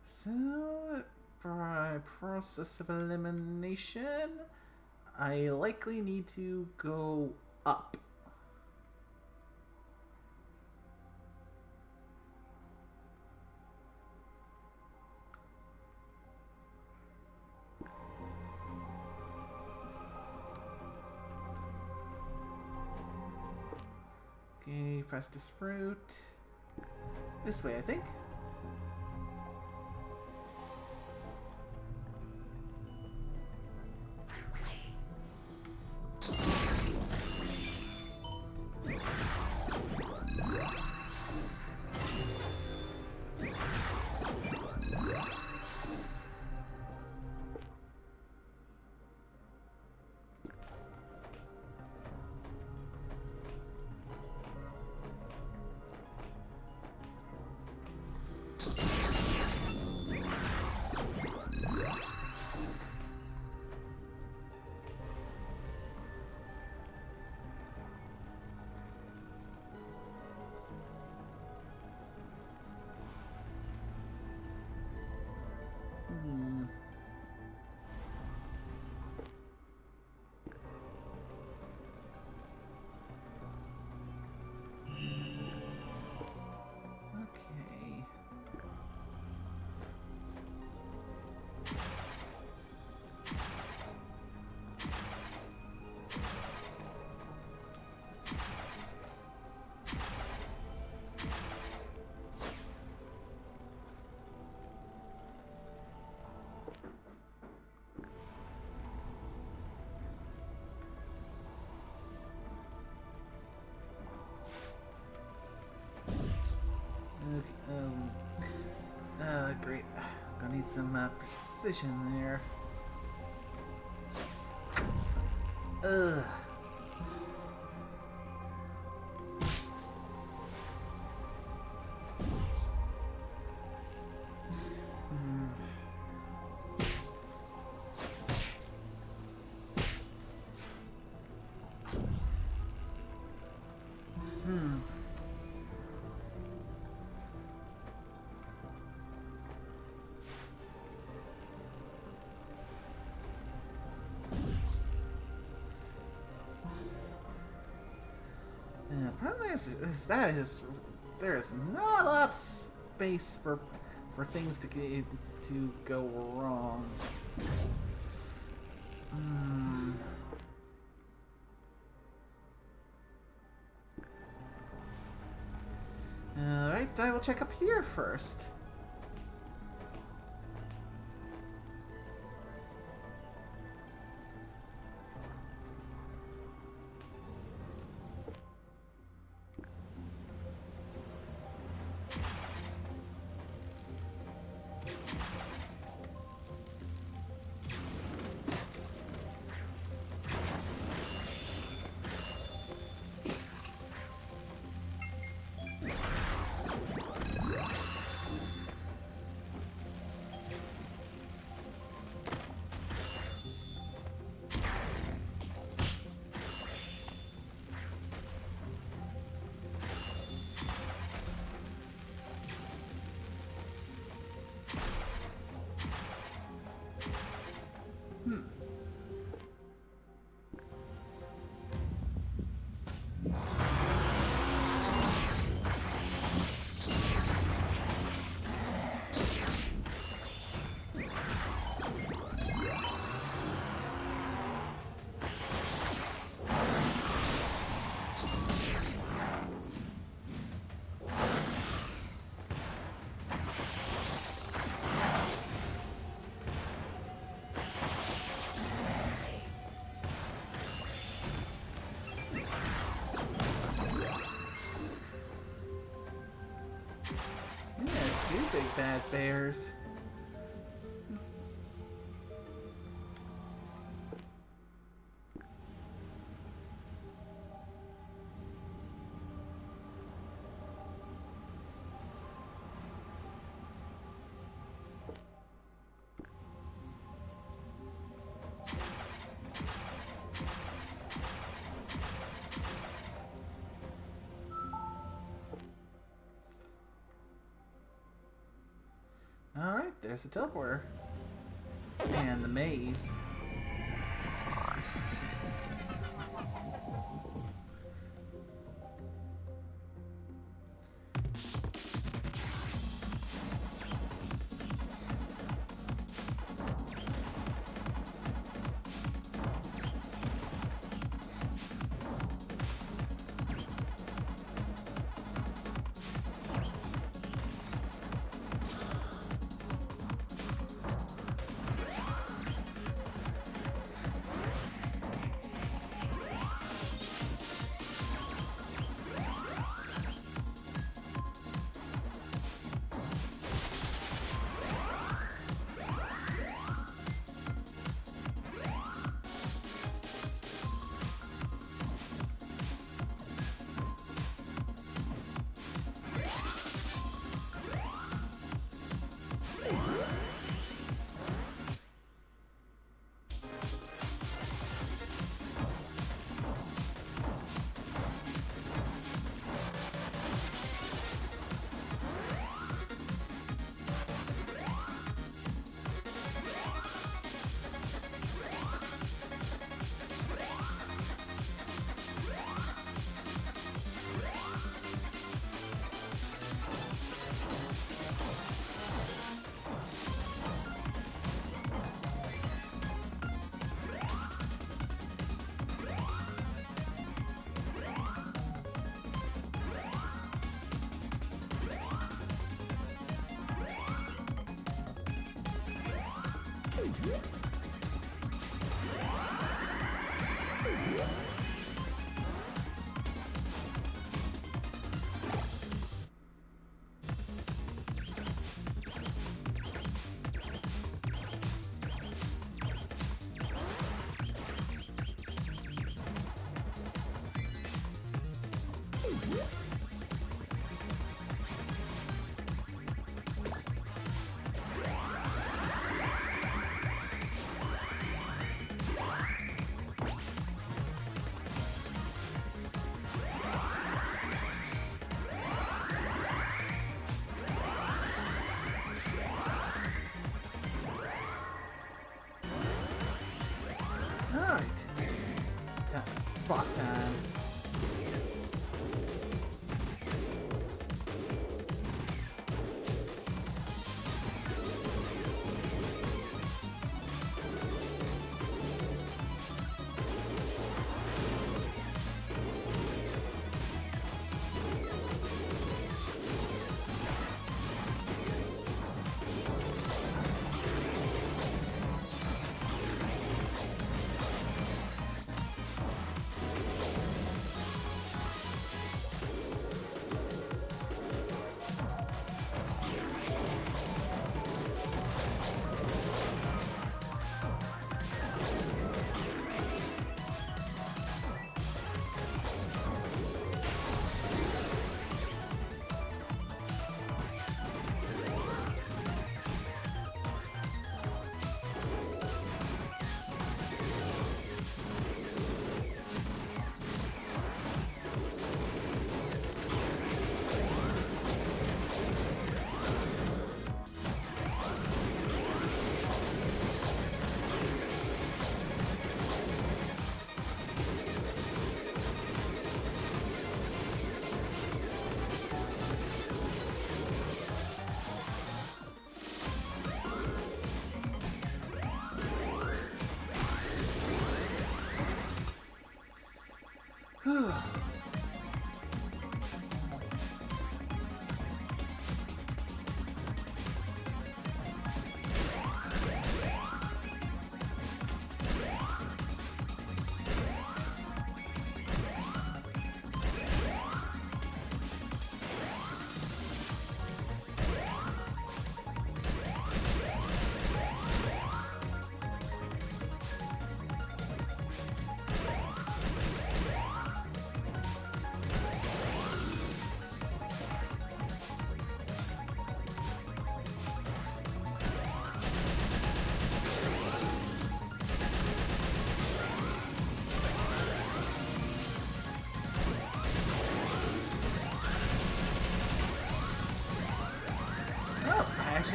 So, by process of elimination, I likely need to go up. Okay, fastest route. This way, I think. Okay. Great. Gonna need some precision there. Ugh. Problem is there is not a lot of space for for things to go wrong. Alright, I will check up here first. Two big bad bears. Alright, there's the teleporter. And the maze.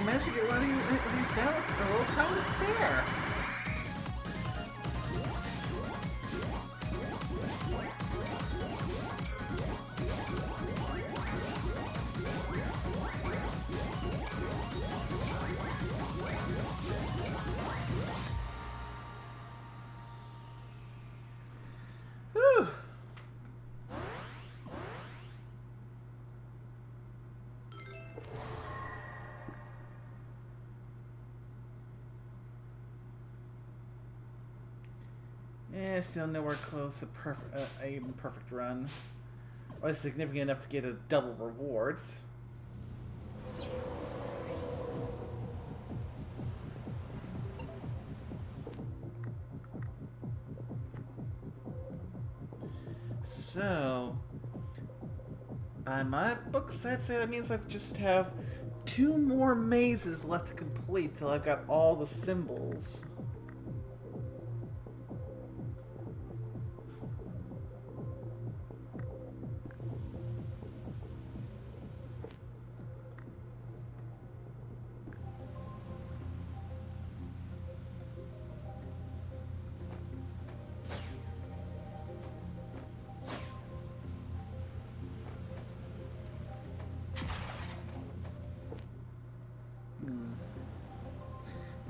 managed to get one of these down with a little time to spare. Whew. Yeah, still nowhere close to a even perfect run. Or significant enough to get a double rewards. So, by my books, I'd say that means I just have 2 more mazes left to complete till I've got all the symbols.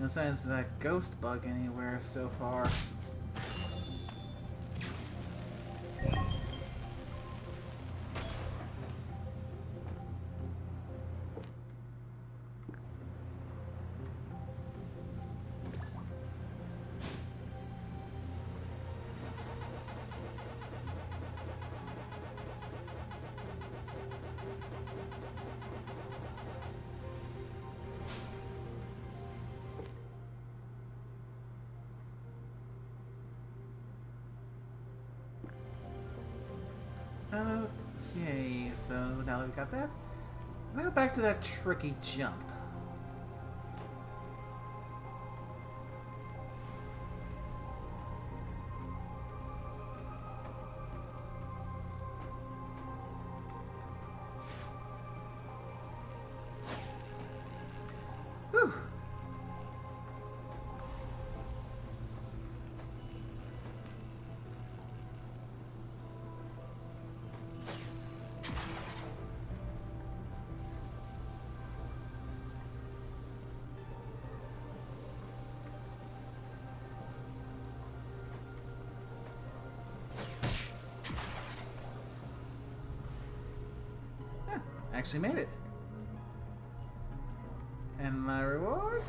No signs of that ghost bug anywhere so far. Okay, so now that we've got that, now back to that tricky jump. Whew. Actually made it. And my reward?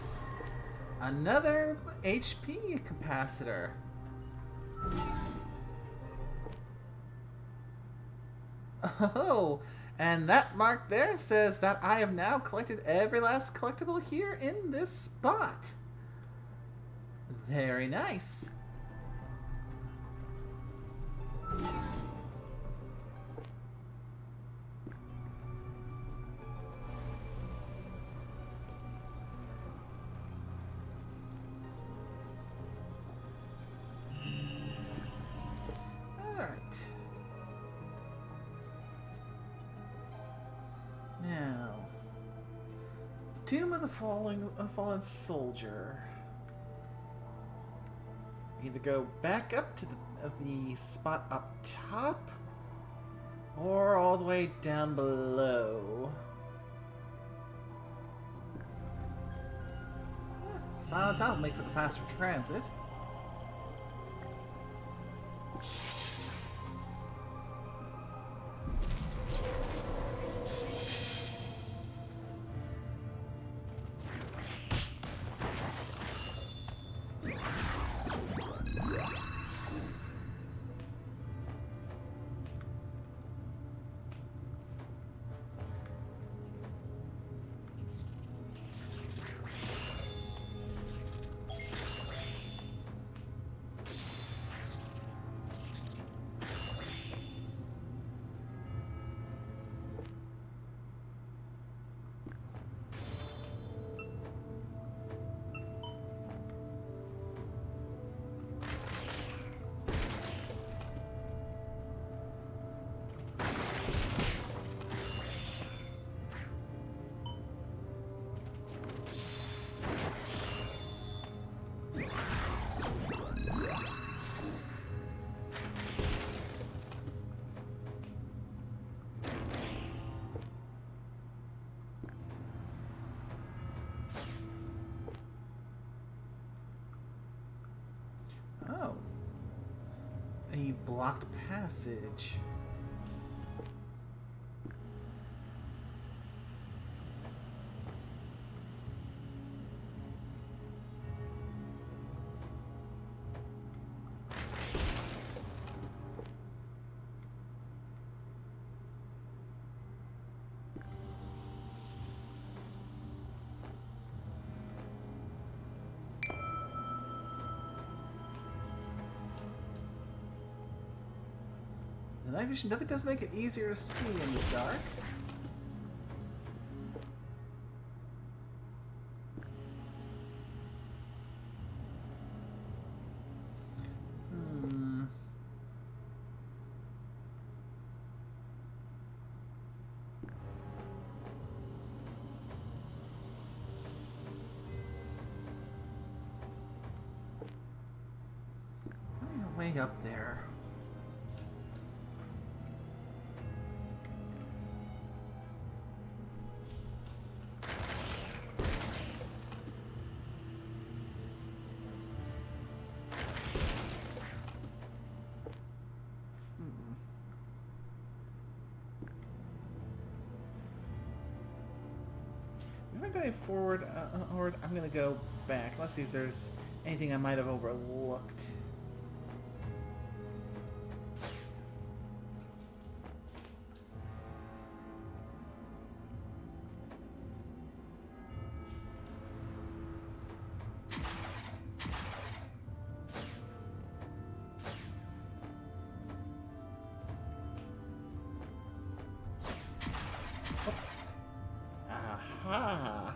Another HP capacitor. Oh, and that mark there says that I have now collected every last collectible here in this spot. Very nice. Now, Tomb of the Fallen Soldier. Either go back up to the spot up top, or all the way down below. Spot on top will make for the faster transit. A blocked passage. The night vision definitely does make it easier to see in the dark. Hmm. Way up there. Am I going forward, or I'm going to go back? Let's see if there's anything I might have overlooked. Aha!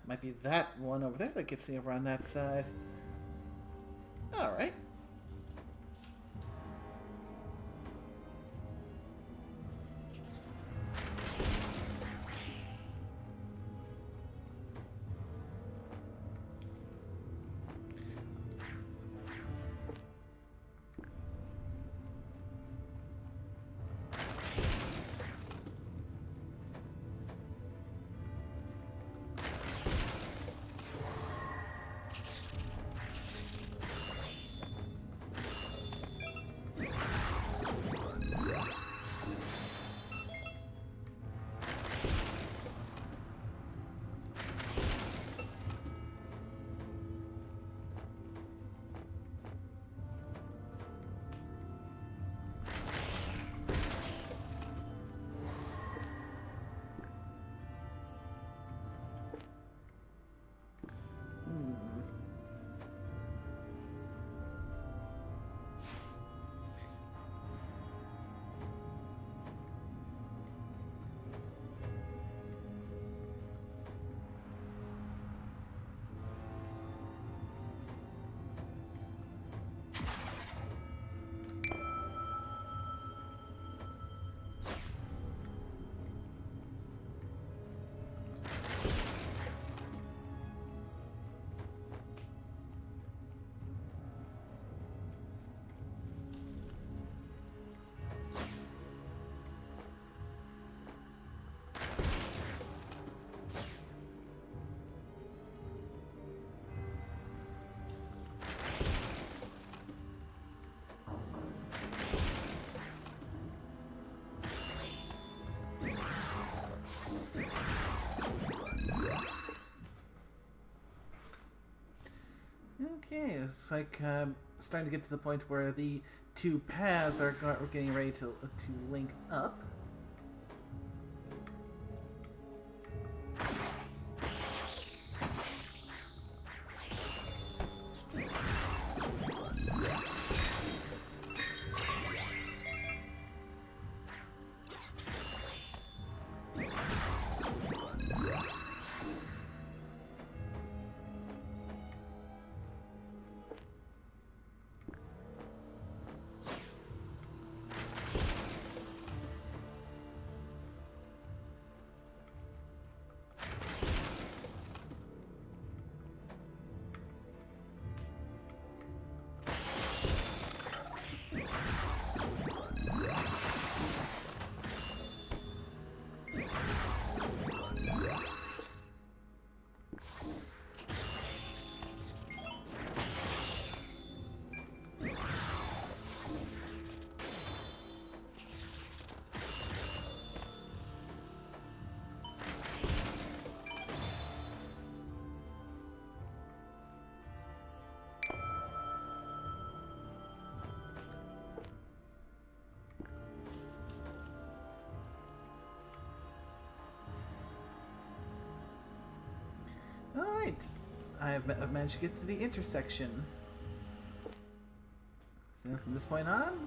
Might be that one over there that gets me over on that side. Alright. Okay, it's like starting to get to the point where the two paths are getting ready to link up. Alright, I've managed to get to the intersection. So from this point on,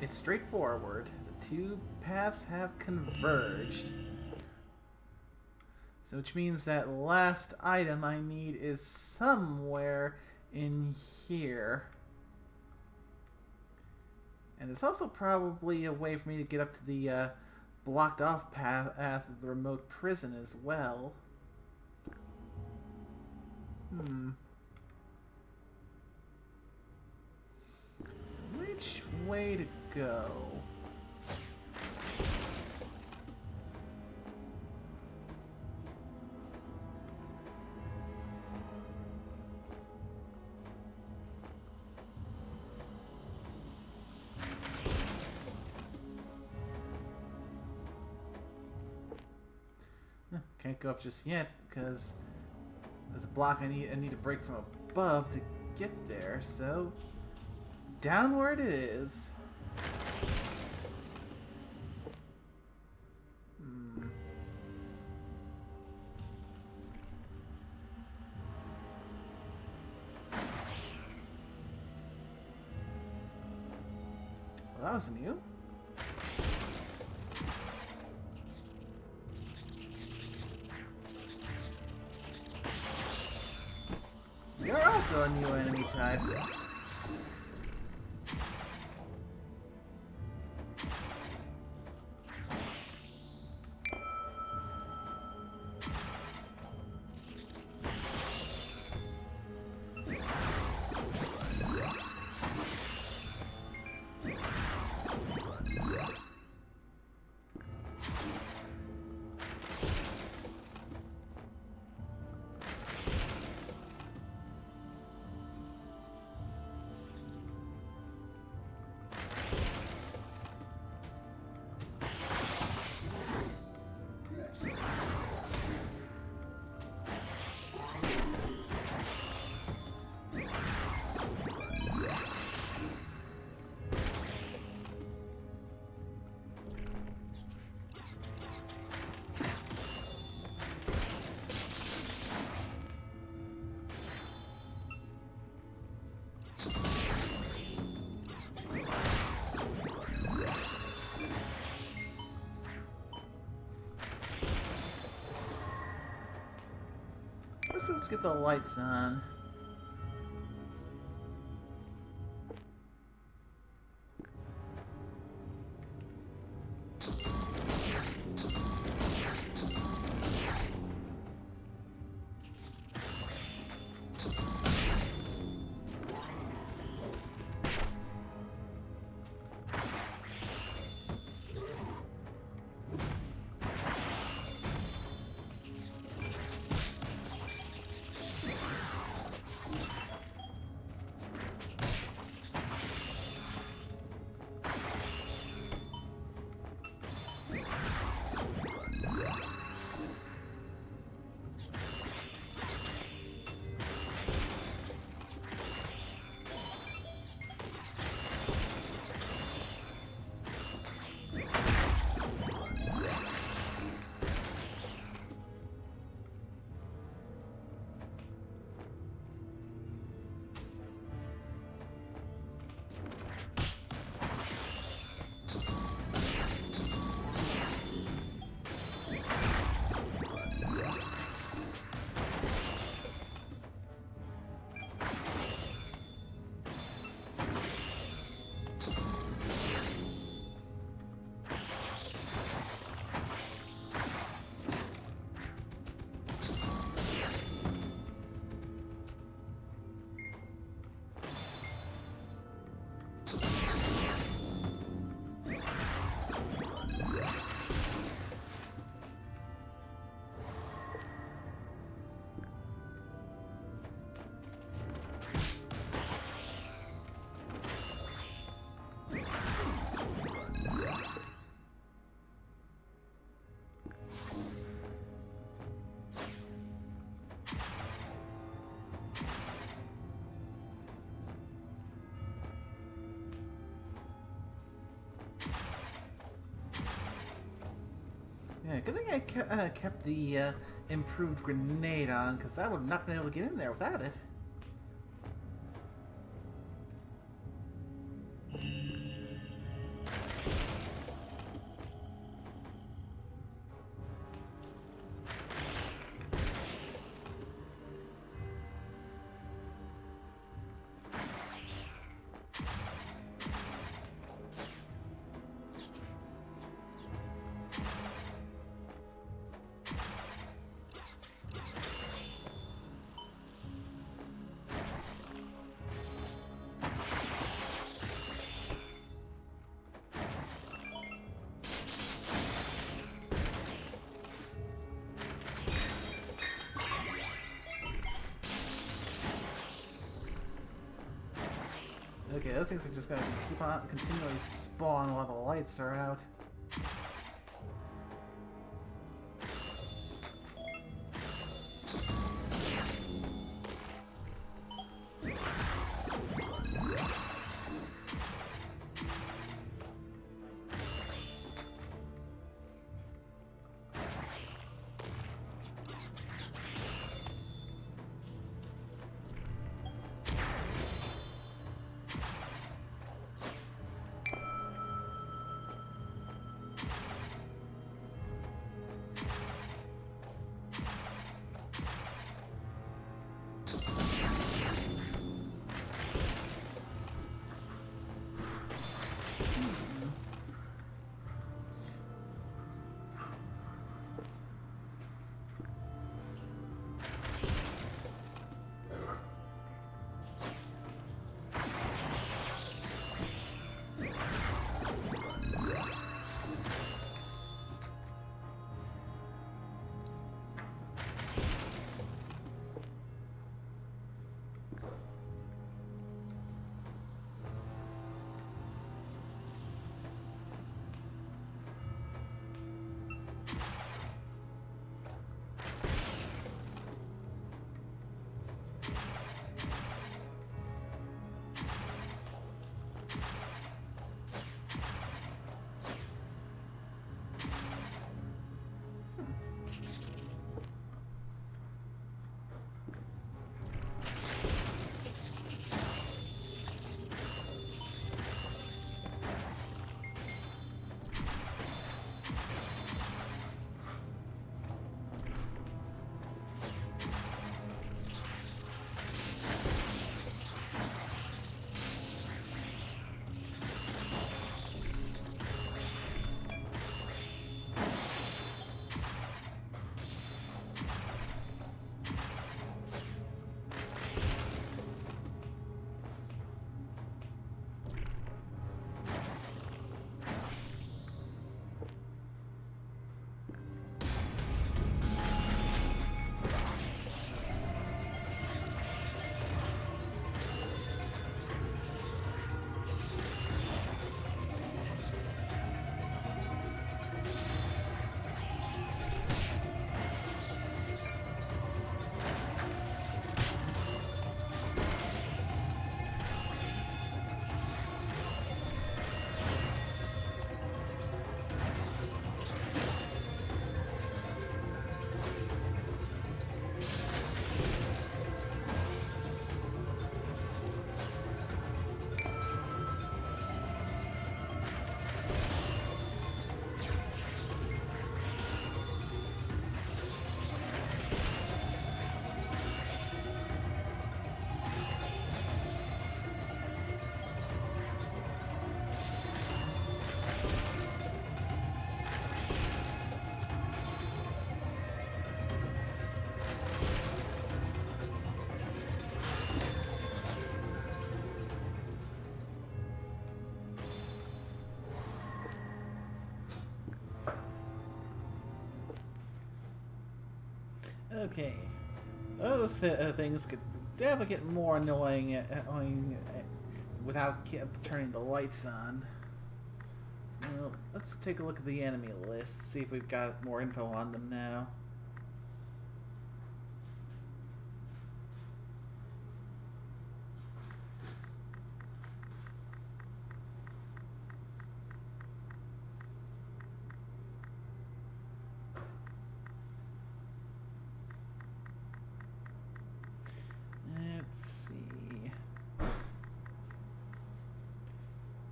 it's straightforward. The two paths have converged. So which means that last item I need is somewhere in here. And it's also probably a way for me to get up to the blocked off path of the remote prison as well. So which way to go? Can't go up just yet because there's a block I need to break from above to get there, so downward it is. Well, that was new. You're also a new enemy type. First, let's get the lights on. Good thing I kept the improved grenade on, because I would have not been able to get in there without it. Okay, those things are just gonna keep on continually spawn while the lights are out. Okay. Those things could definitely get more annoying, without turning the lights on. Well, let's take a look at the enemy list, see if we've got more info on them now.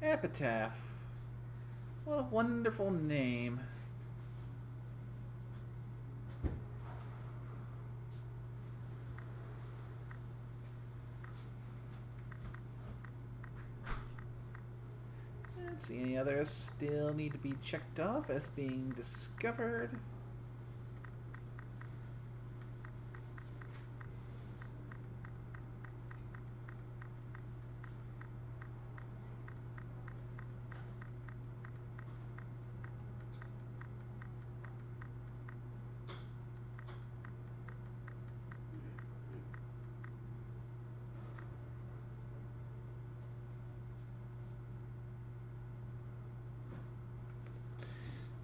Epitaph. What a wonderful name. Let's see, any others still need to be checked off as being discovered?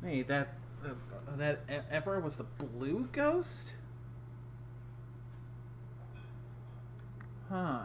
Wait, that emperor was the blue ghost? Huh.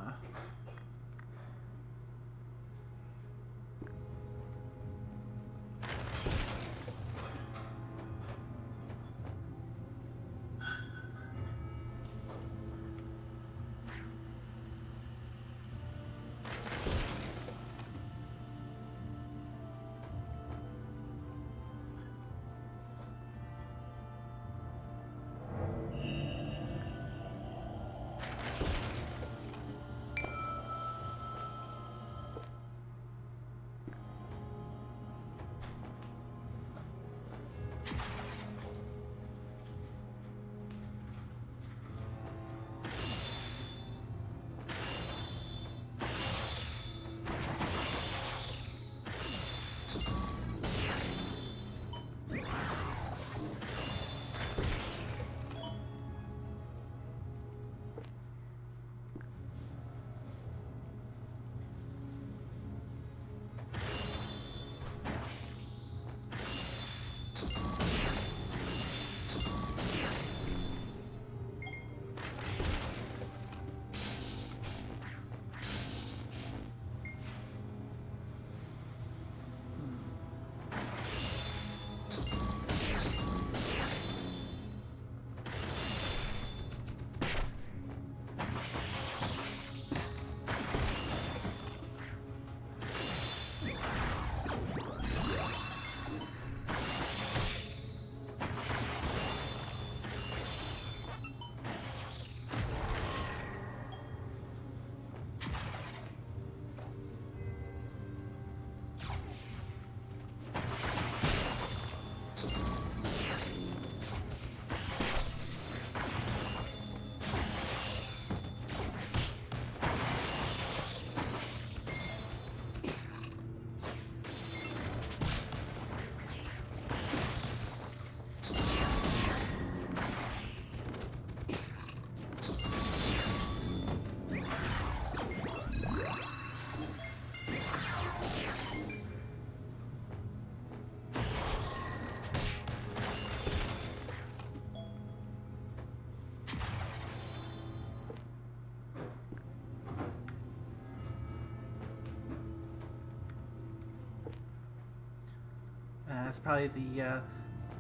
That's probably the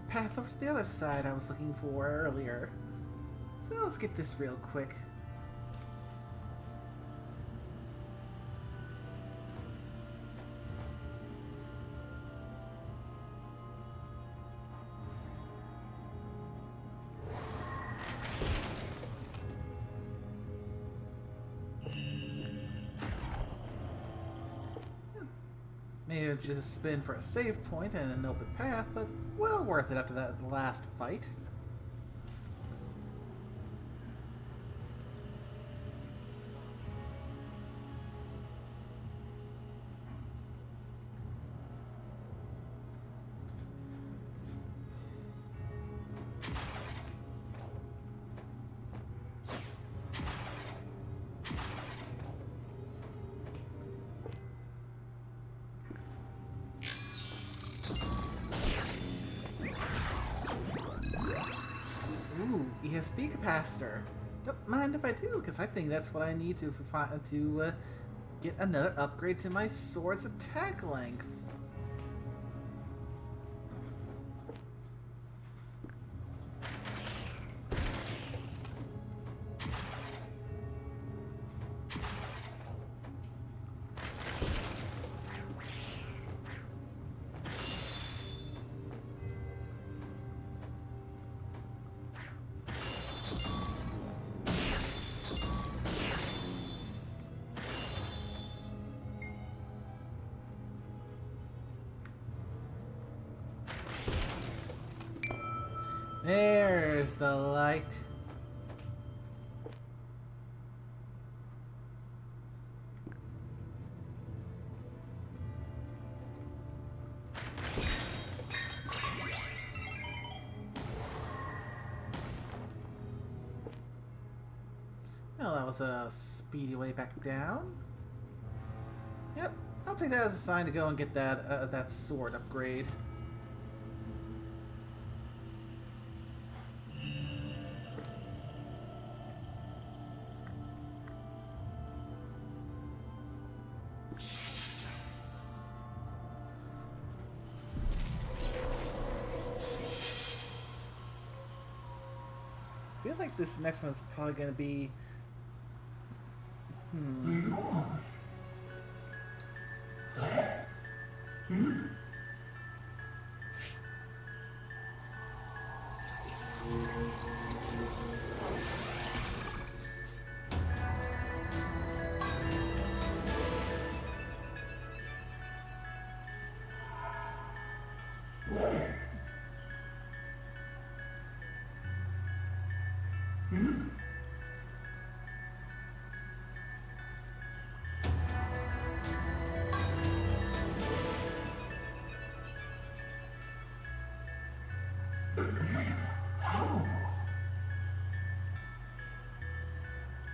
path over to the other side I was looking for earlier. So let's get this real quick. Maybe I've just been for a save point and an open path, but well worth it after that last fight. Ooh, ESP capacitor. Don't mind if I do, because I think that's what I need to get another upgrade to my sword's attack length. There's the light. Well, that was a speedy way back down. Yep, I'll take that as a sign to go and get that sword upgrade. I feel like this next one's probably going to be...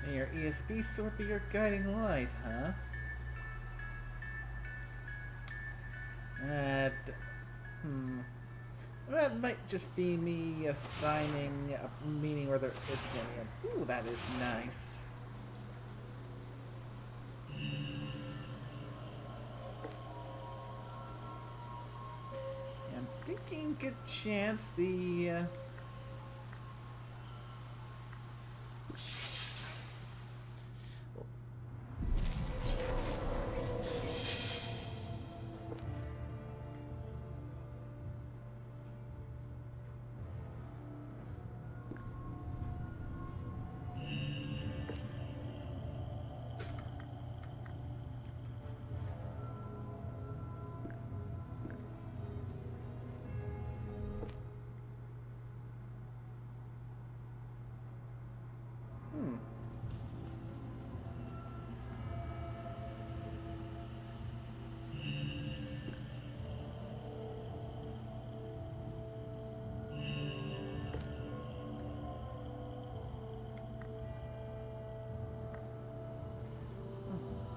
May your ESP sword be your guiding light, huh? That might just be me assigning a meaning where there isn't any. Ooh, that is nice. I'm thinking good chance the...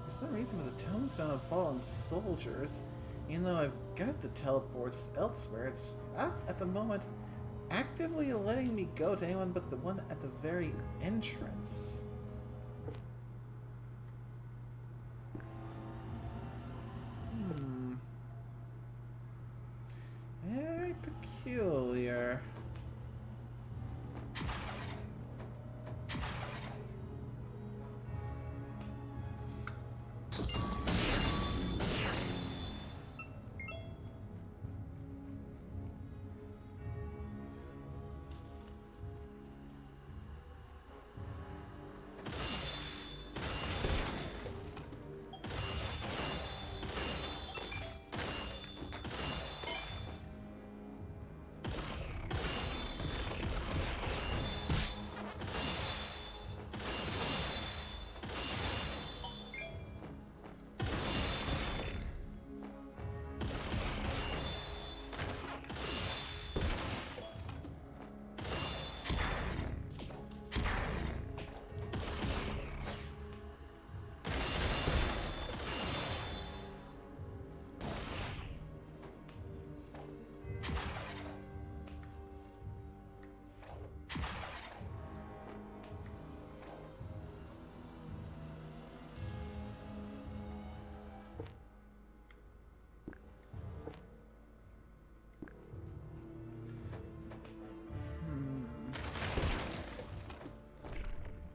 For some reason, with the tombstone of fallen soldiers, even though I've got the teleports elsewhere, it's not at the moment actively letting me go to anyone but the one at the very entrance. Very peculiar.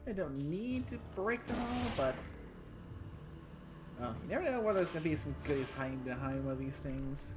I don't need to break them all, but... well, you never know where there's going to be some goodies hiding behind one of these things.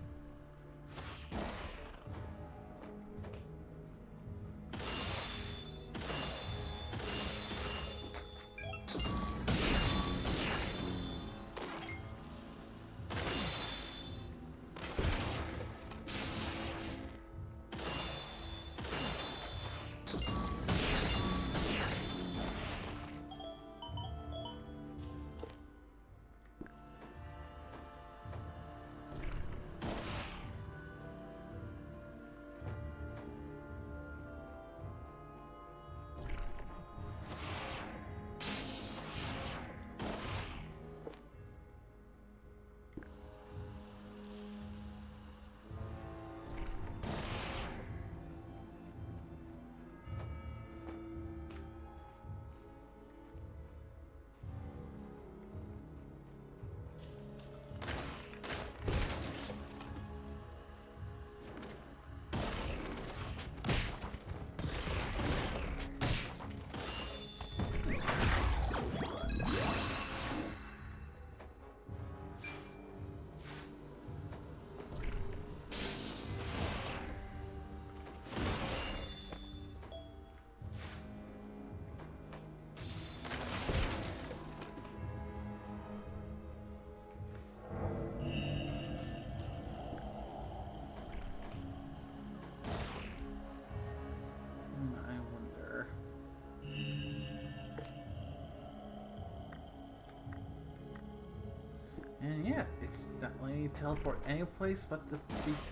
It's not letting me teleport any place but the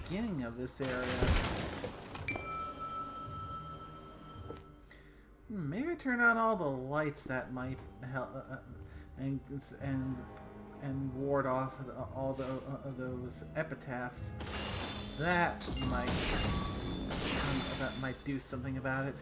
beginning of this area. Maybe I turn on all the lights that might help, and ward off all those epitaphs. That might do something about it.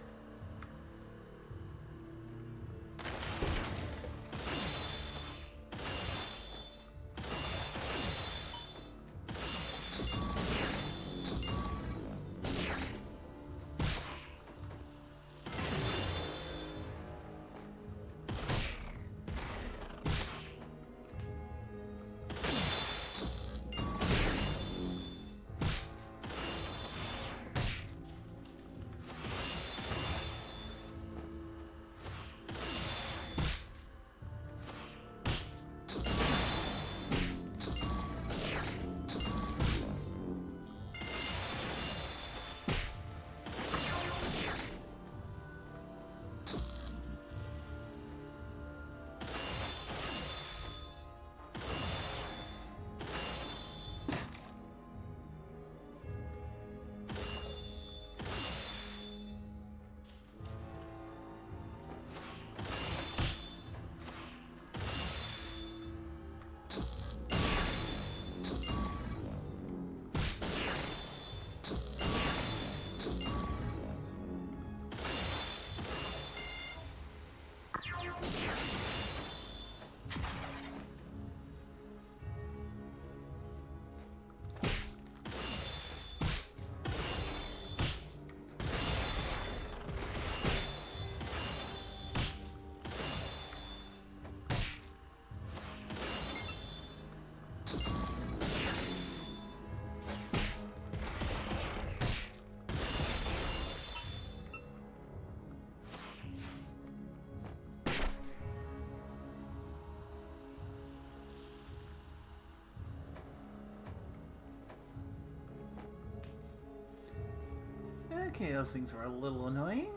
Okay, those things are a little annoying.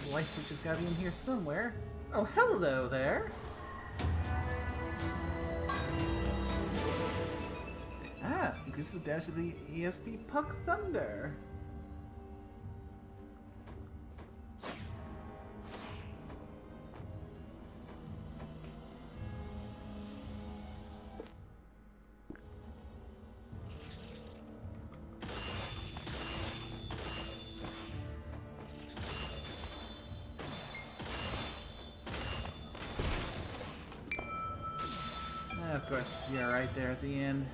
The light switch has got to be in here somewhere. Oh, hello there. Ah, increases the damage of the ESP Puck Thunder. Of course, you're right there at the end.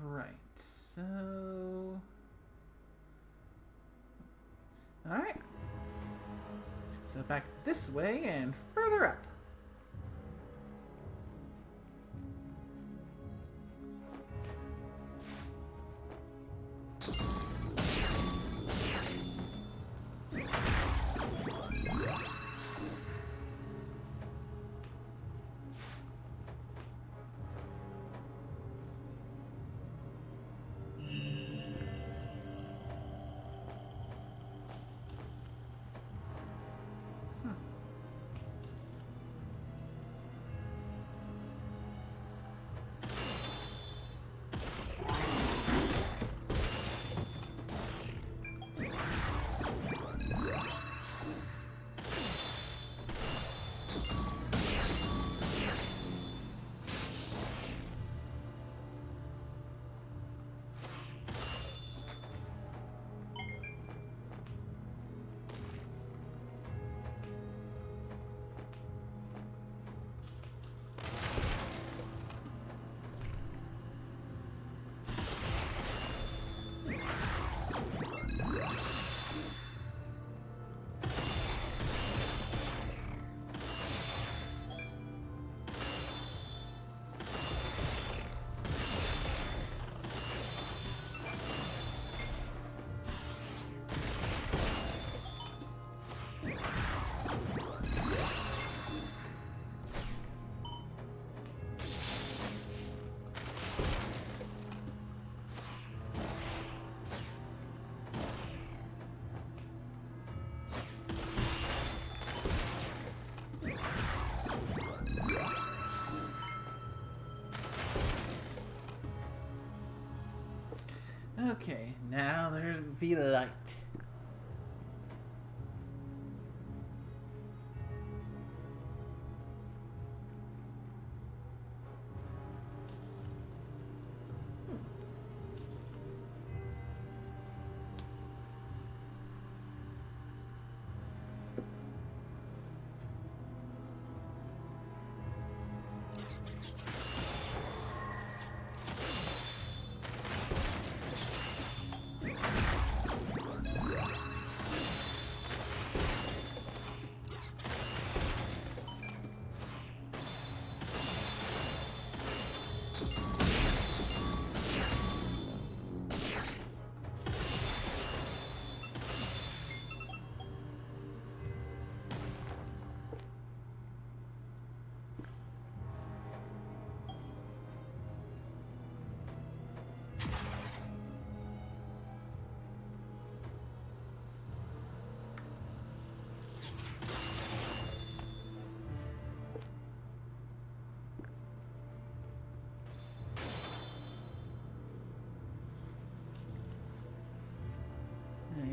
Alright, so... Alright. So back this way and further up. Okay, now there's be light.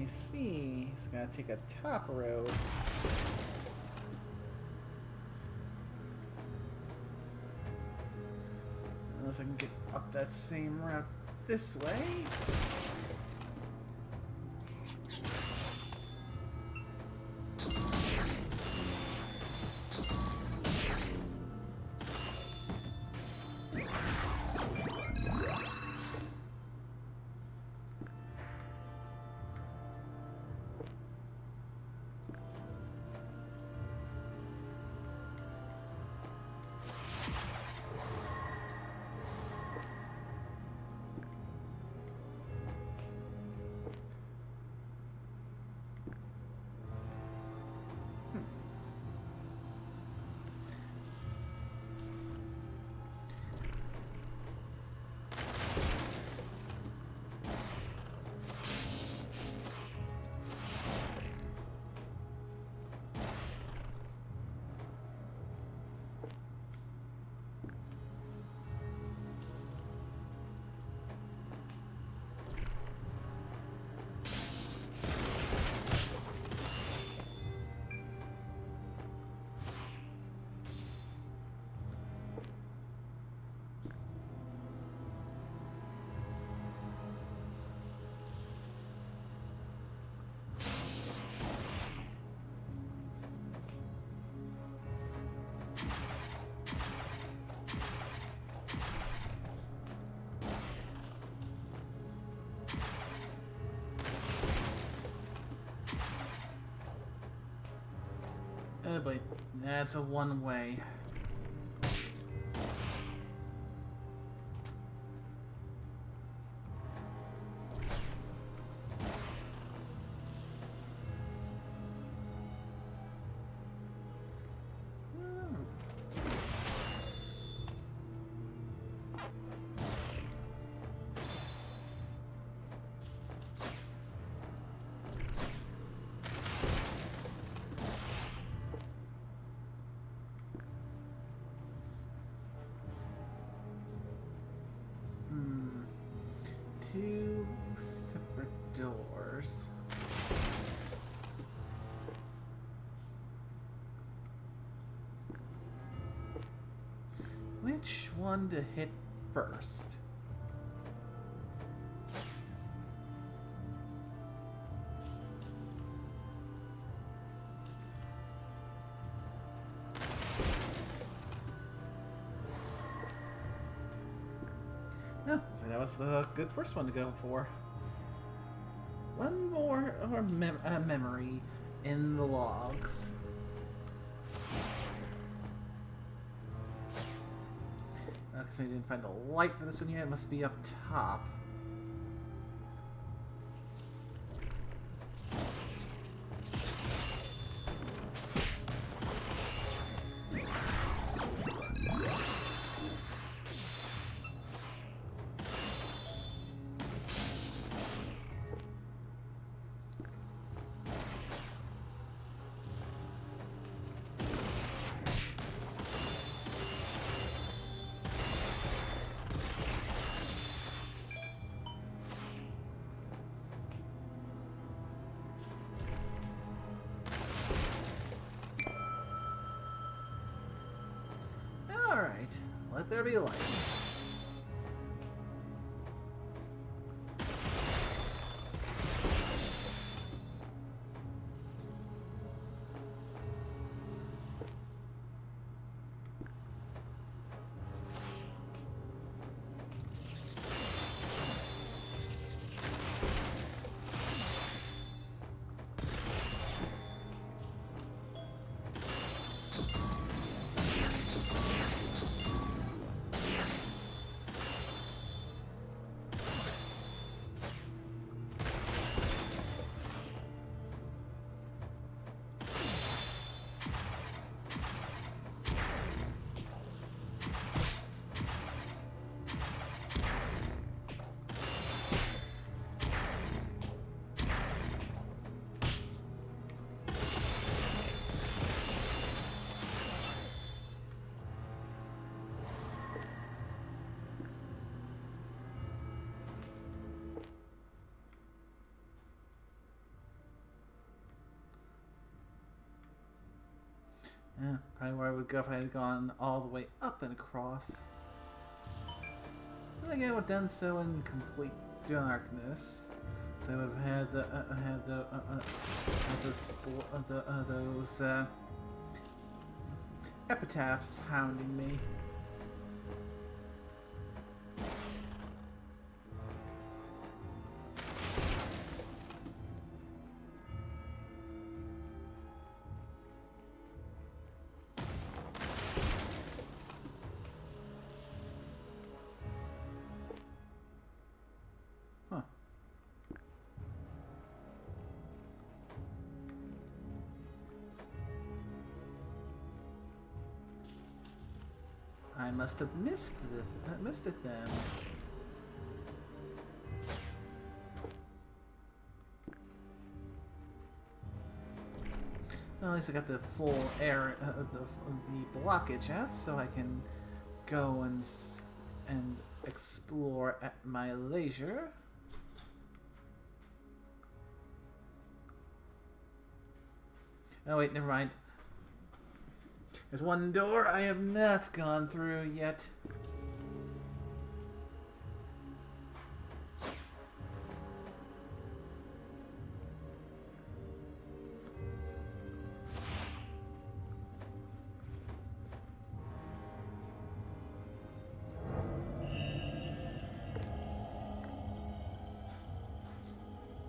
I see. He's gotta take a top road. Unless I can get up that same route this way. Oh boy, that's a one-way. Two separate doors. Which one to hit first? No, so that was the good first one to go for. One more memory in the logs. Because I didn't find the light for this one yet. It must be up top. Alright, let there be light. Yeah, probably where I would go if I had gone all the way up and across. But again, I would have done so in complete darkness. So I would have had those epitaphs hounding me. Huh. I must have missed it then. Well, at least I got the full air, the blockage out, so I can go and explore at my leisure. Oh wait, never mind. There's one door I have not gone through yet.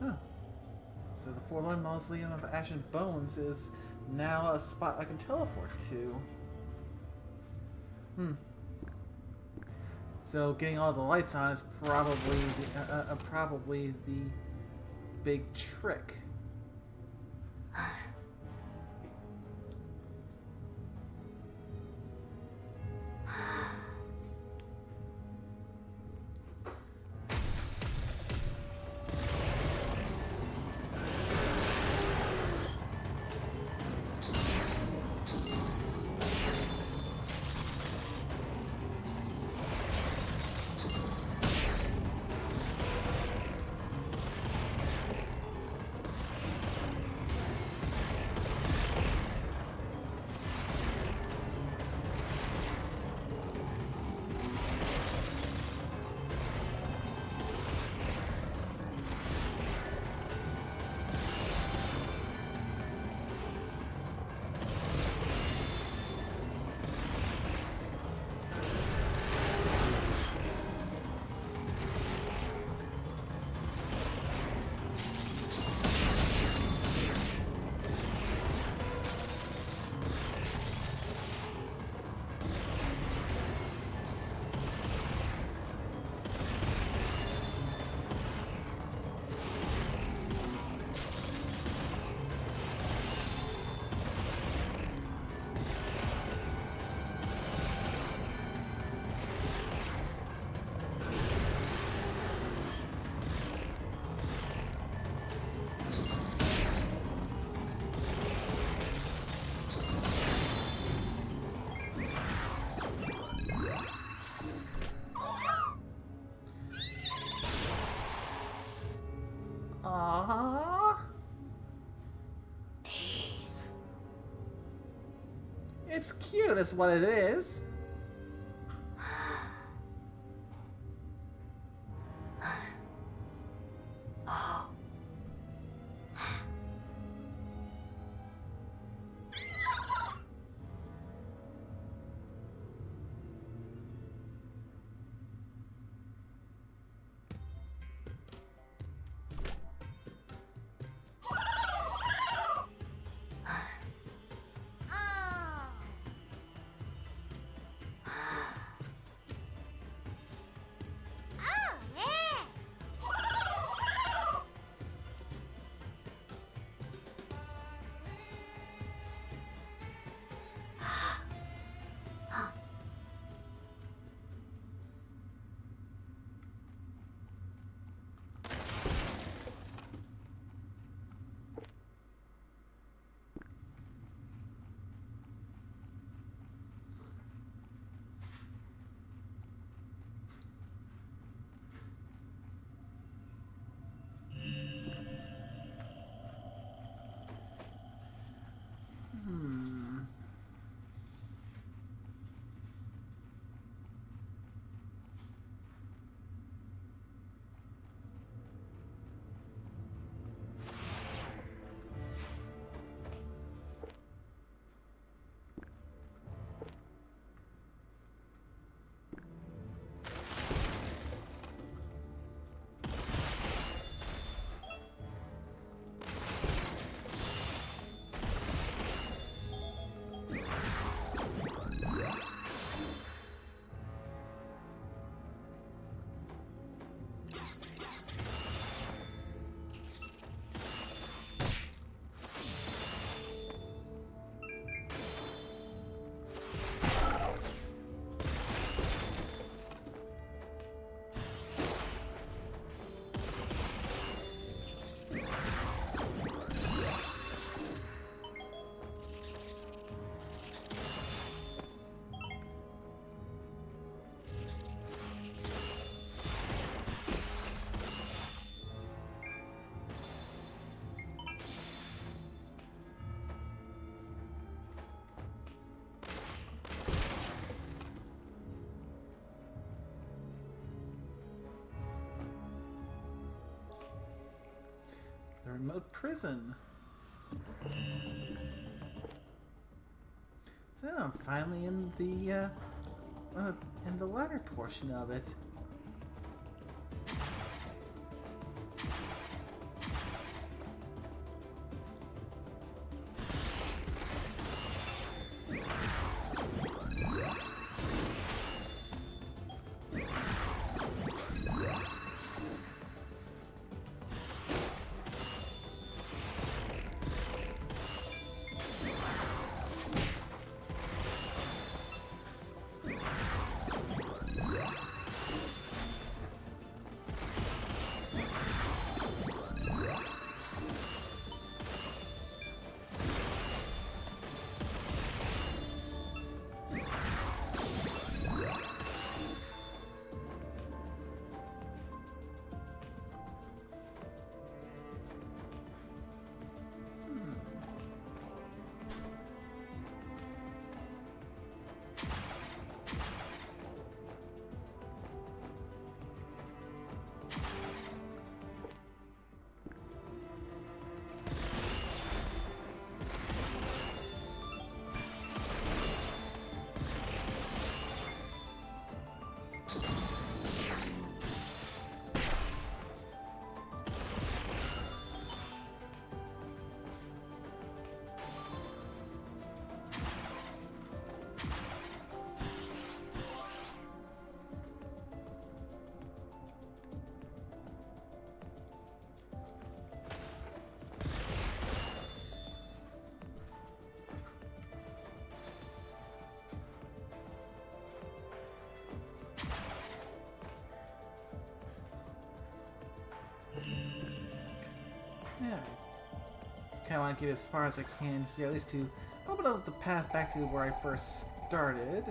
Huh. So the forlorn mausoleum of ashen bones is Now a spot I can teleport to. So getting all the lights on is probably the big trick. Aww. It's cute, is what it is. The remote prison. So I'm finally in the latter portion of it. Yeah. Kind of want to get as far as I can here, at least to open up the path back to where I first started.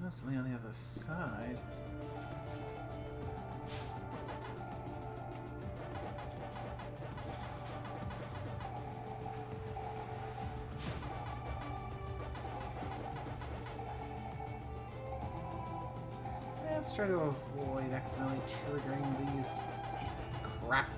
There's something on the other side. Let's try to avoid accidentally triggering these. Crap.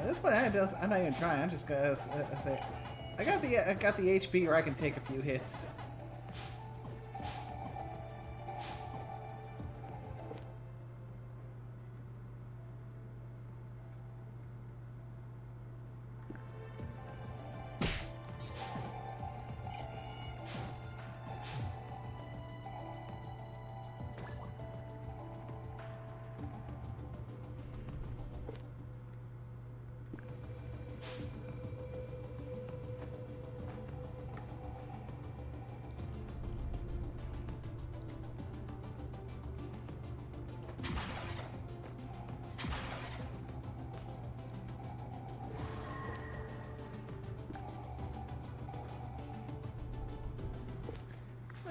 At this point, I'm not even trying. I'm just gonna say, I got the HP where I can take a few hits.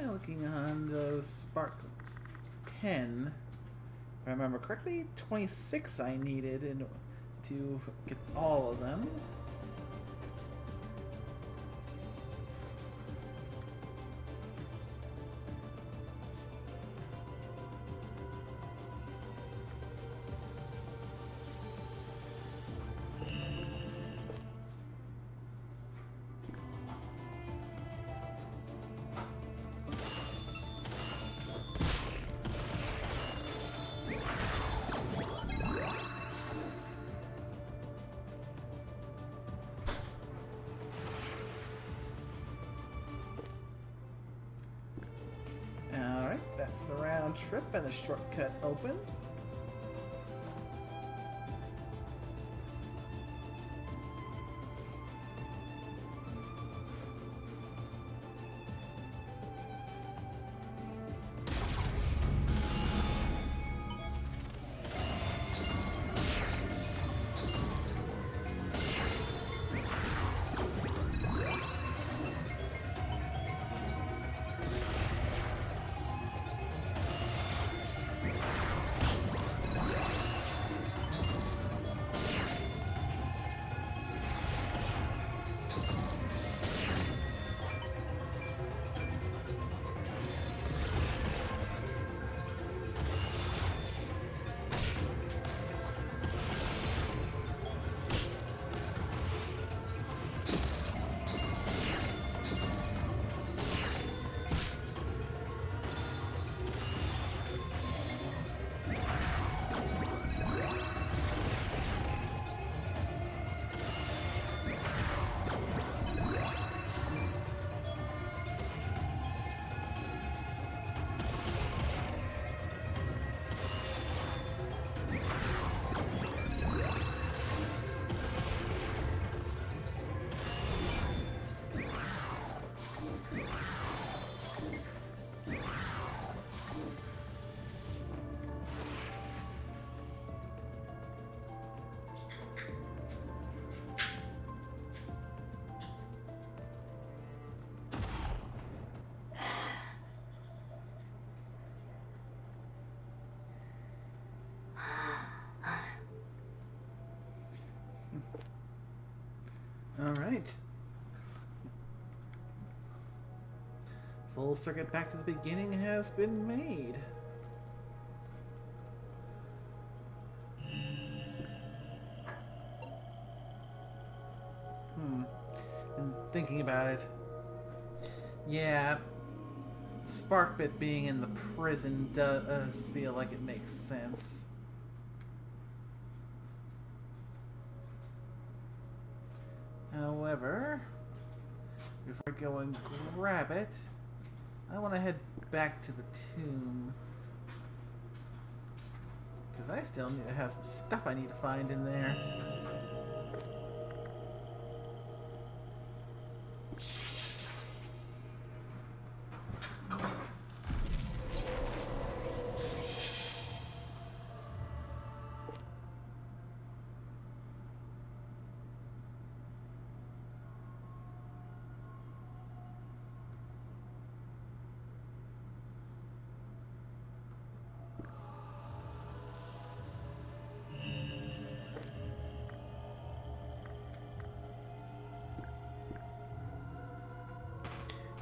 Looking on those Spark 10, if I remember correctly, 26 I needed to get all of them. round trip and the shortcut open. All right. Full circuit back to the beginning has been made. And thinking about it, yeah, Sparkbit being in the prison does feel like it makes sense. However, before I go and grab it, I want to head back to the tomb. Because I still need to have some stuff I need to find in there.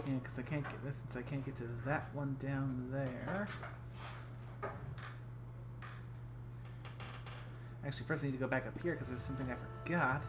Yeah, because I can't get this since I can't get to that one down there. Actually, first I need to go back up here because there's something I forgot.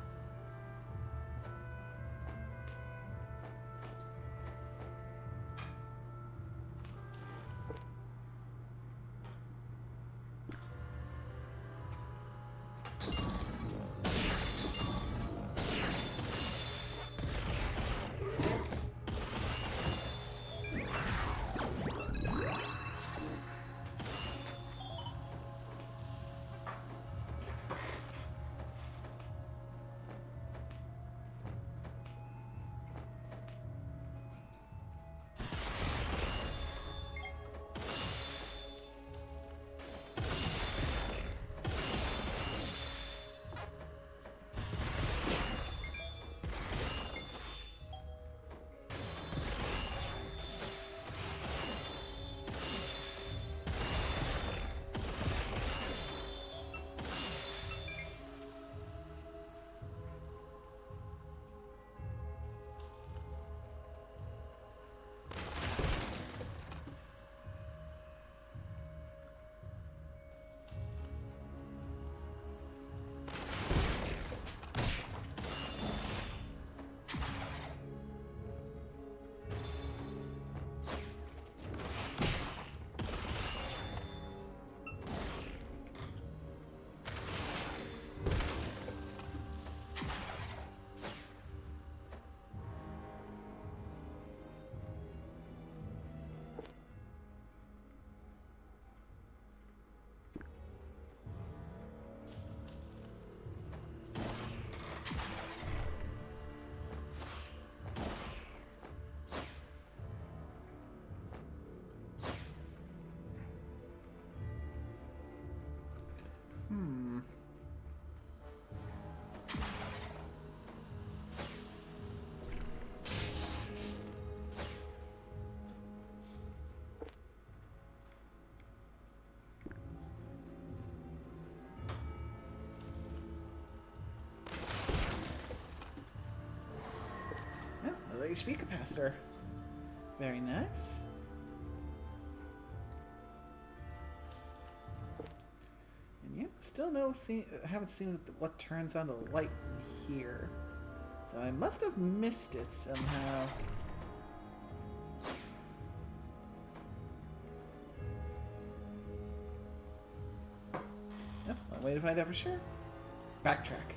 HP capacitor. Very nice. And yet, still haven't seen what turns on the light in here. So I must have missed it somehow. Yep, one way to find out for sure. Backtrack.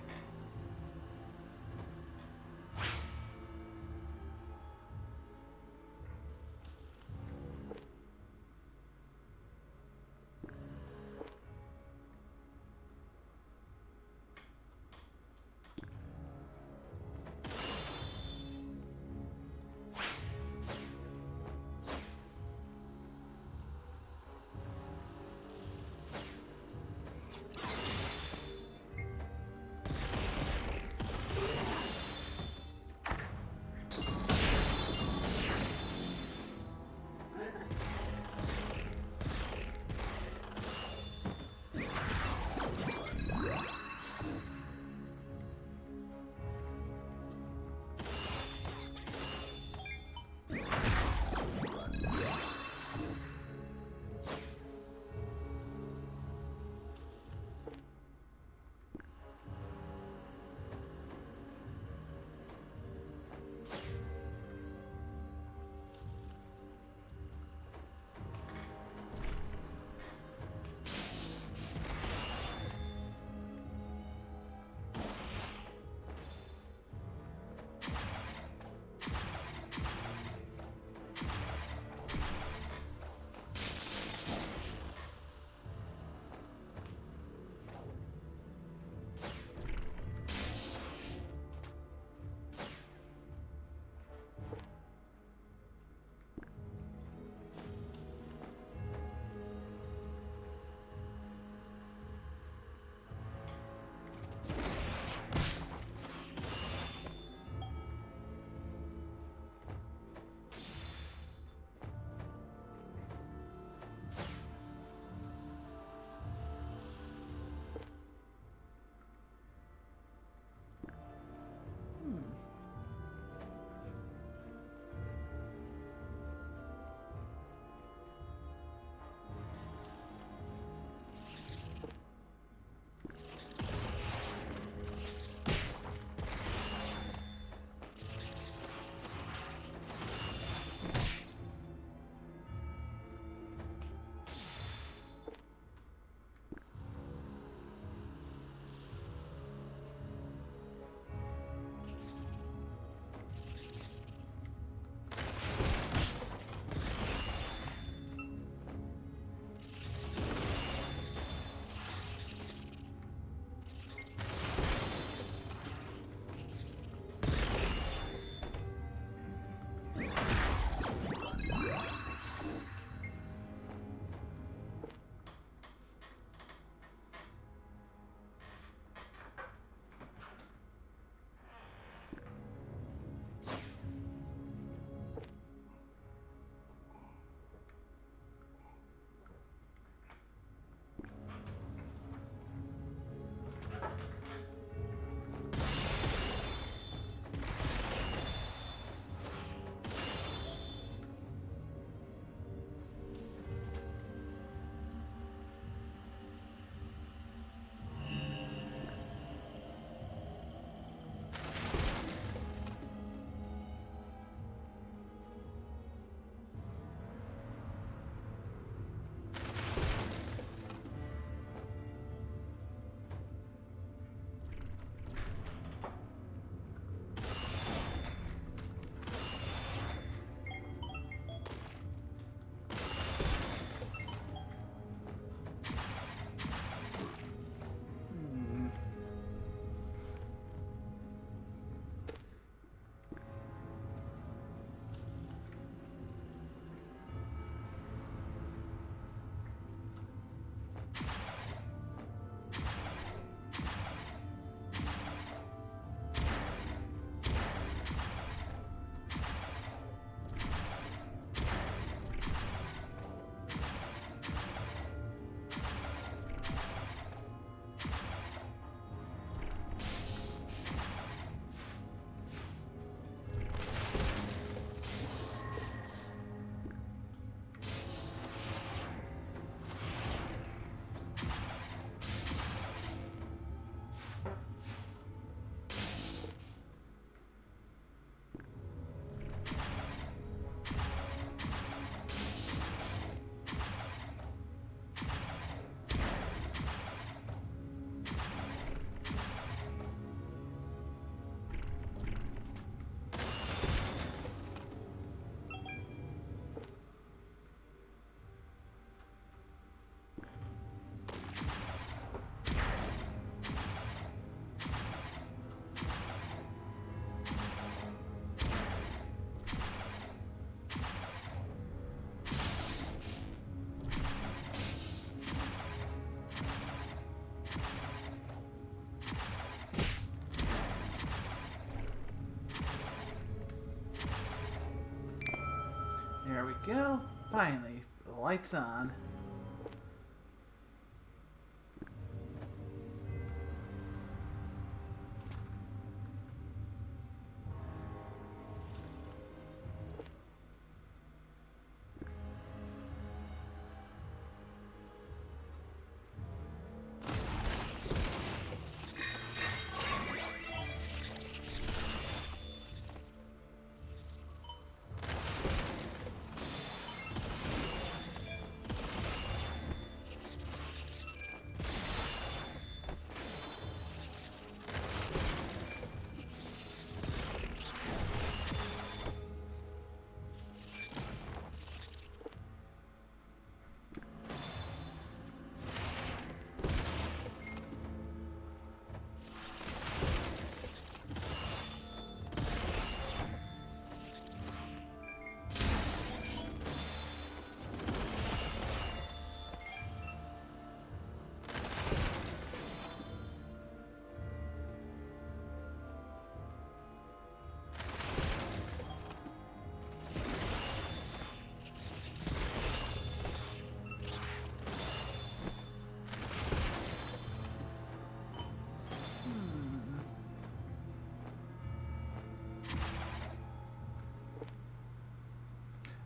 we go. Finally, the light's on.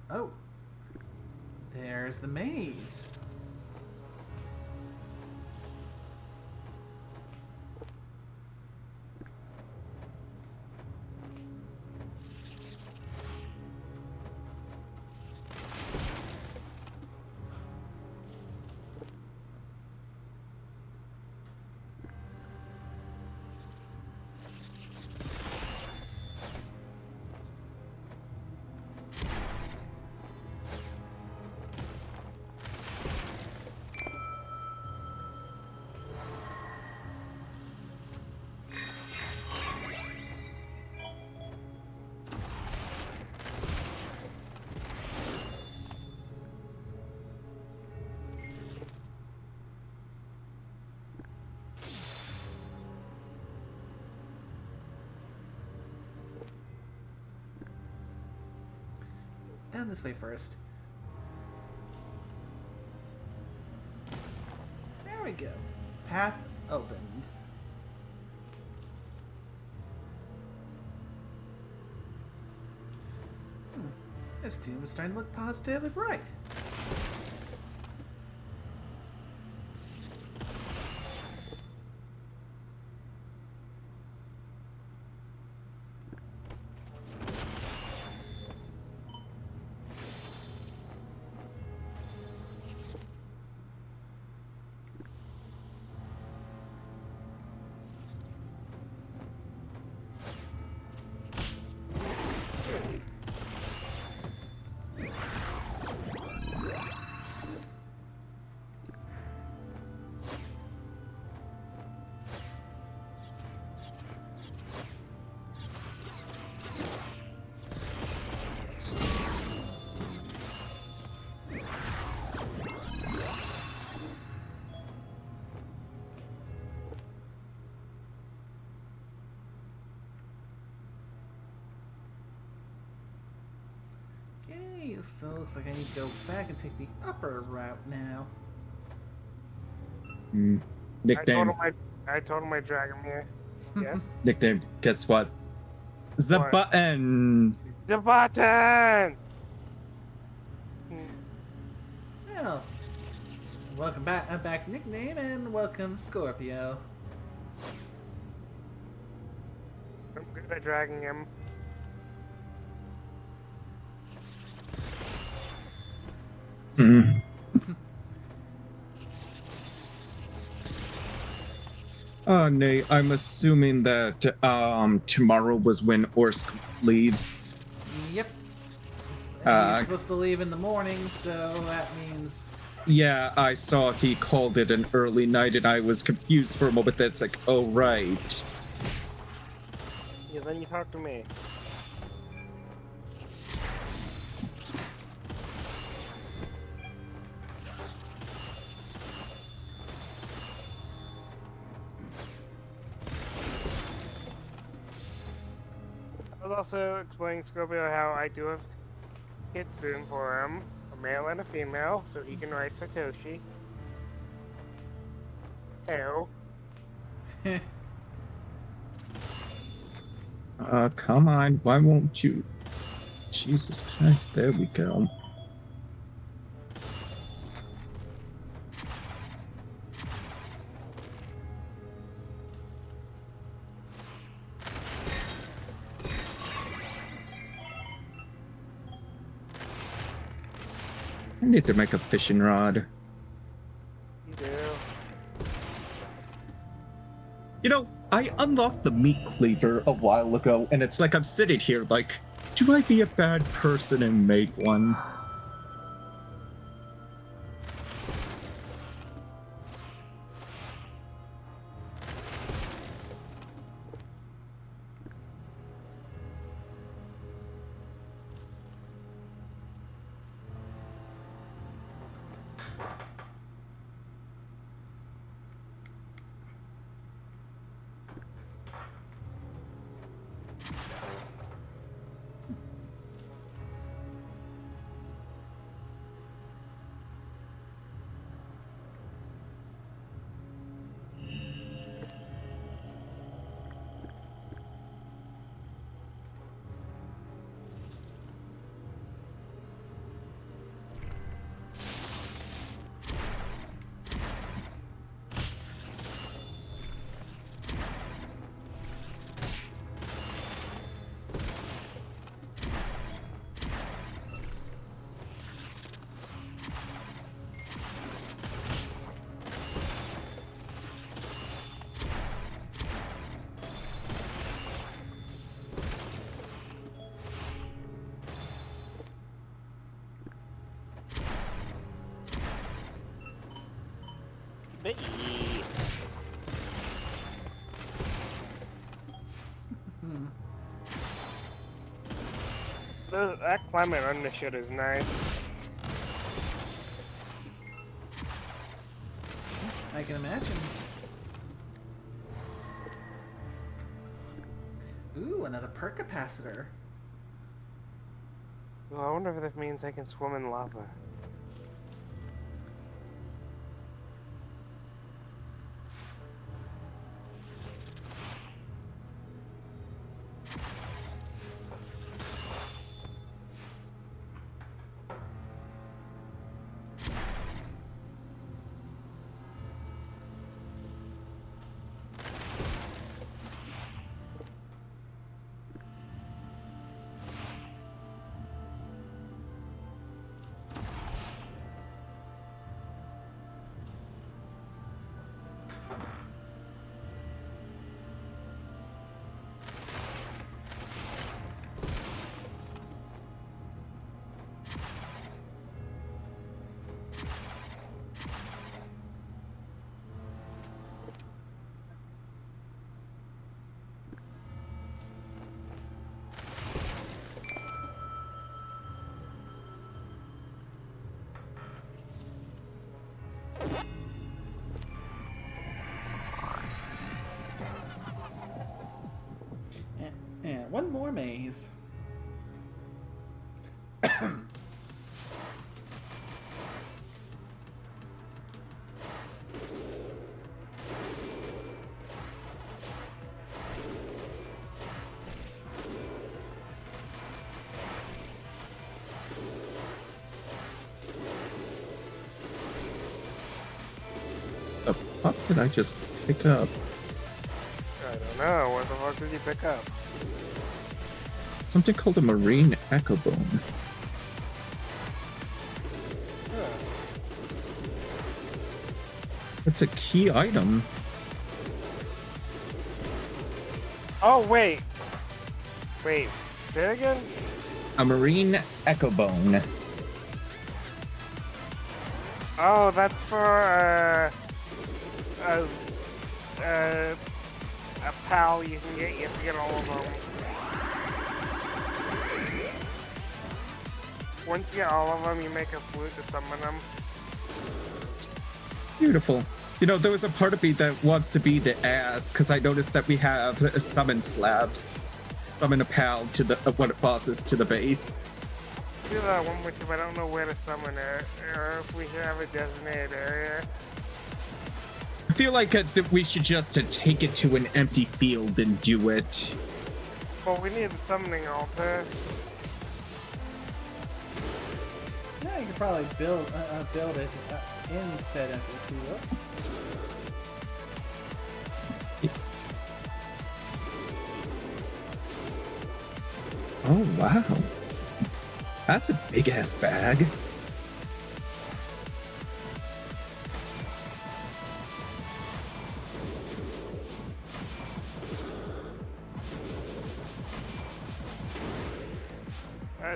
Oh, there's the maze. Down this way first. There we go. Path opened. This tomb is starting to look positively bright. Okay, so it looks like I need to go back and take the upper route now. Nickname. I told him my dragon here. Yes. Nickname. Guess what? The What? button. The button. Well, welcome back. I'm back, nickname, and welcome, Scorpio. I'm good at dragging him. Mhm. Nate, I'm assuming that tomorrow was when Orsk leaves. Yep. Uh, He's supposed to leave in the morning, so that means... Yeah, I saw he called it an early night, and I was confused for a moment. That's like, oh right. Yeah, then you talk to me. I was also explaining Scorpio how I do have kit soon for him, a male and a female, so he can write Satoshi. Hell. Come on, why won't you? Jesus Christ, there we go. I need to make a fishing rod. You do. You know, I unlocked the meat cleaver a while ago, and it's like I'm sitting here like, do I be a bad person and make one? That climate under shit is nice. I can imagine. Ooh, another perk capacitor. Well, I wonder if that means I can swim in lava. And one more maze. The fuck did I just pick up? I don't know. What the fuck did you pick up? Something called a marine echo bone. Huh. It's a key item. Oh, wait. Wait. Say it again? A marine echo bone. Oh, that's for, a pal you can get. You have to get all of them. Once you get all of them, you make a flute to summon them. Beautiful. You know, there was a part of me that wants to be the ass, because I noticed that we have summon slabs. Summon a pal to the one bosses to the base. do that one more time. I don't know where to summon it, or if we should have a designated area. I feel like that we should just take it to an empty field and do it. Well, we need the summoning altar. Yeah, you could probably build it in said empty field. Oh, wow. That's a big-ass bag.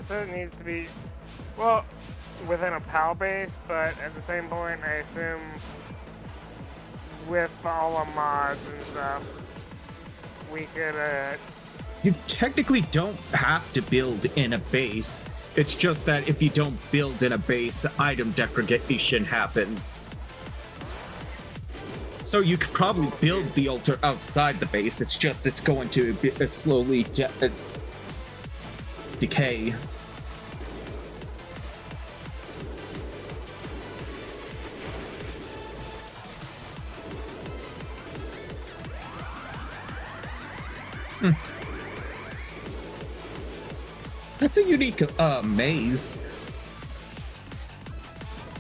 So it needs to be, well, within a PAL base, but at the same point, I assume with all the mods and stuff, we could, You technically don't have to build in a base. It's just that if you don't build in a base, item degradation happens. So you could probably build the altar outside the base. It's just it's going to slowly decay. That's a unique maze.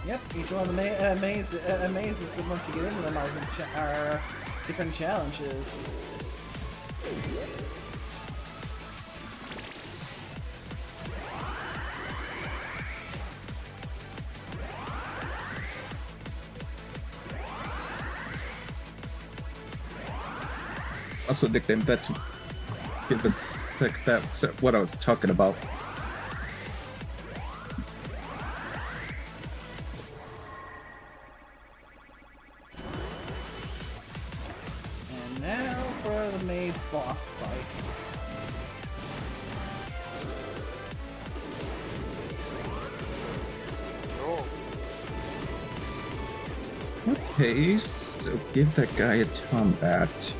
Yep, each one of the mazes, once you get into them, are different challenges. Also nickname, that's give a sec, that's what I was talking about. And now for the maze boss fight. oh, Okay, so give that guy a combat.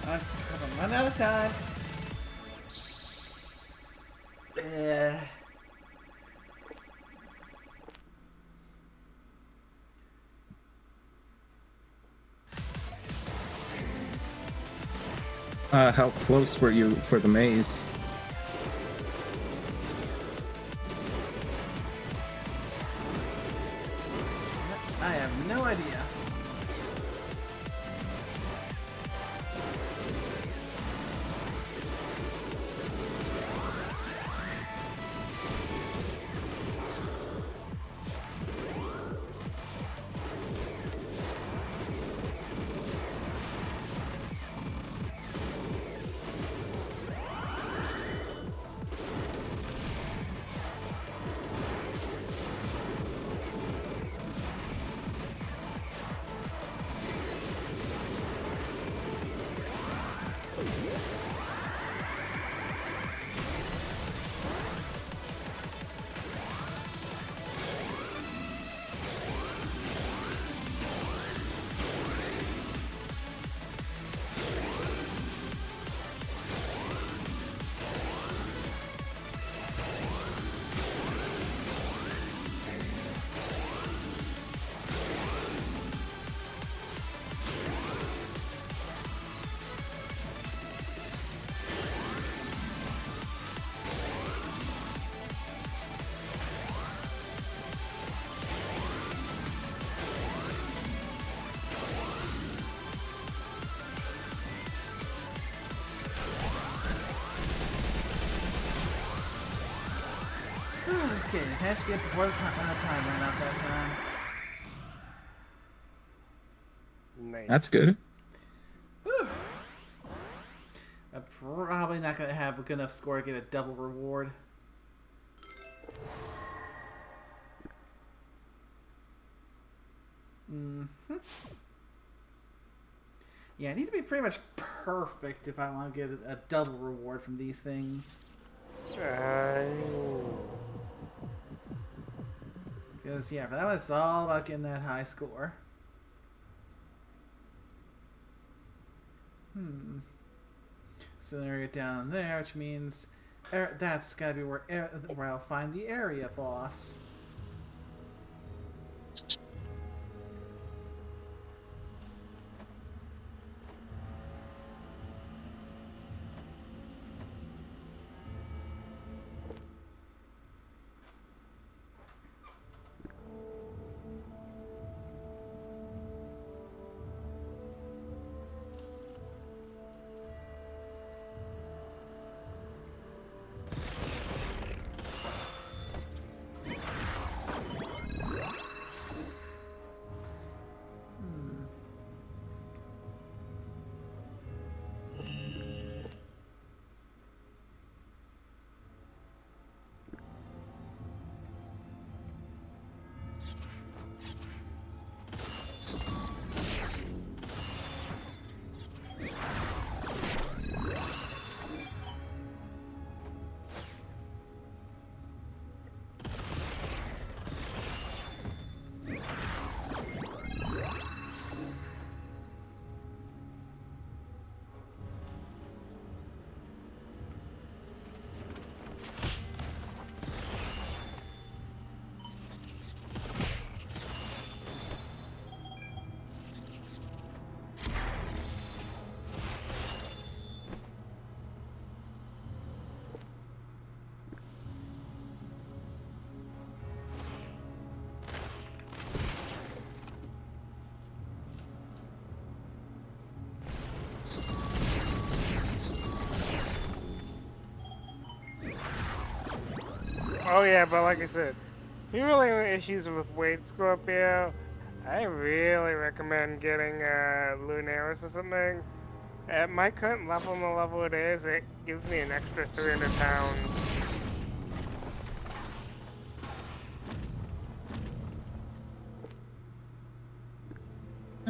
I'm running out of time. How close were you for the maze? I have no idea. Okay, I managed to get before the time ran out that time. Nice. That's good. Whew. I'm probably not going to have a good enough score to get a double reward. Yeah, I need to be pretty much perfect if I want to get a double reward from these things. Because, yeah, for that one, it's all about getting that high score. So area down there, which means that's got to be where I'll find the area boss. Oh yeah, but like I said, if you're really having issues with weight, Scorpio, I really recommend getting Lunaris or something. At my current level and the level it is, it gives me an extra 300 pounds.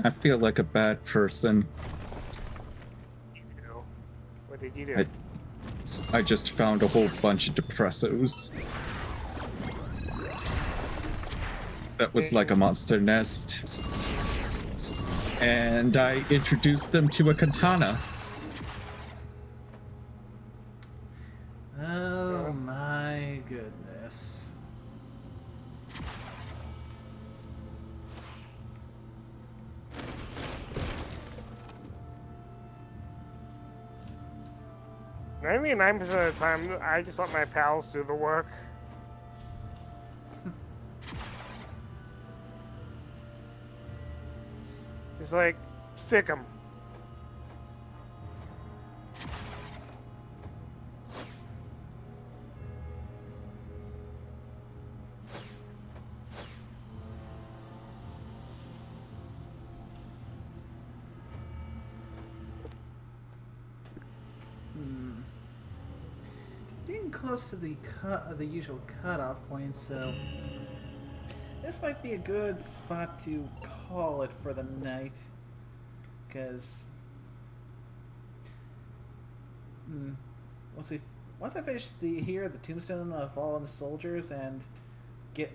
I feel like a bad person. What did you do? I just found a whole bunch of depressos. That was like a monster nest. And I introduced them to a katana. Oh my goodness. "99% of the time, I just let my pals do the work. It's like, sick 'em. Getting close to the usual cutoff point, so this might be a good spot to call it for the night. Because once I finish the tombstone of fallen soldiers and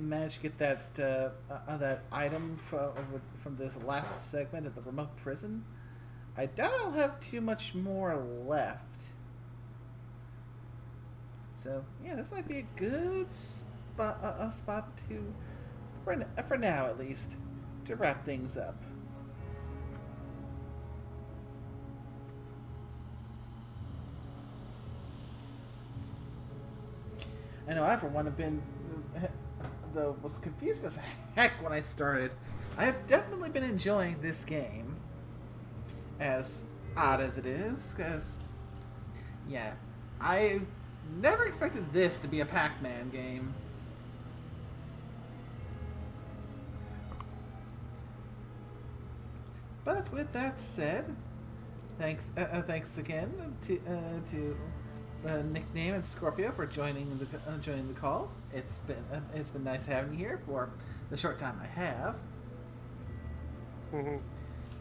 manage to get that item from this last segment of the remote prison, I doubt I'll have too much more left. So yeah, this might be a good spot to, for now at least, to wrap things up. I know I, for one, was confused as heck when I started. I have definitely been enjoying this game, as odd as it is, because, yeah, I never expected this to be a Pac-Man game. But with that said, thanks again to Nickname and Scorpio for joining the call. It's been nice having you here for the short time I have.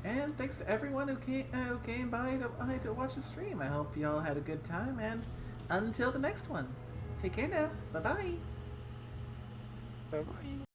And thanks to everyone who came by to watch the stream. I hope you all had a good time, and until the next one, take care now. Bye bye. Bye-bye.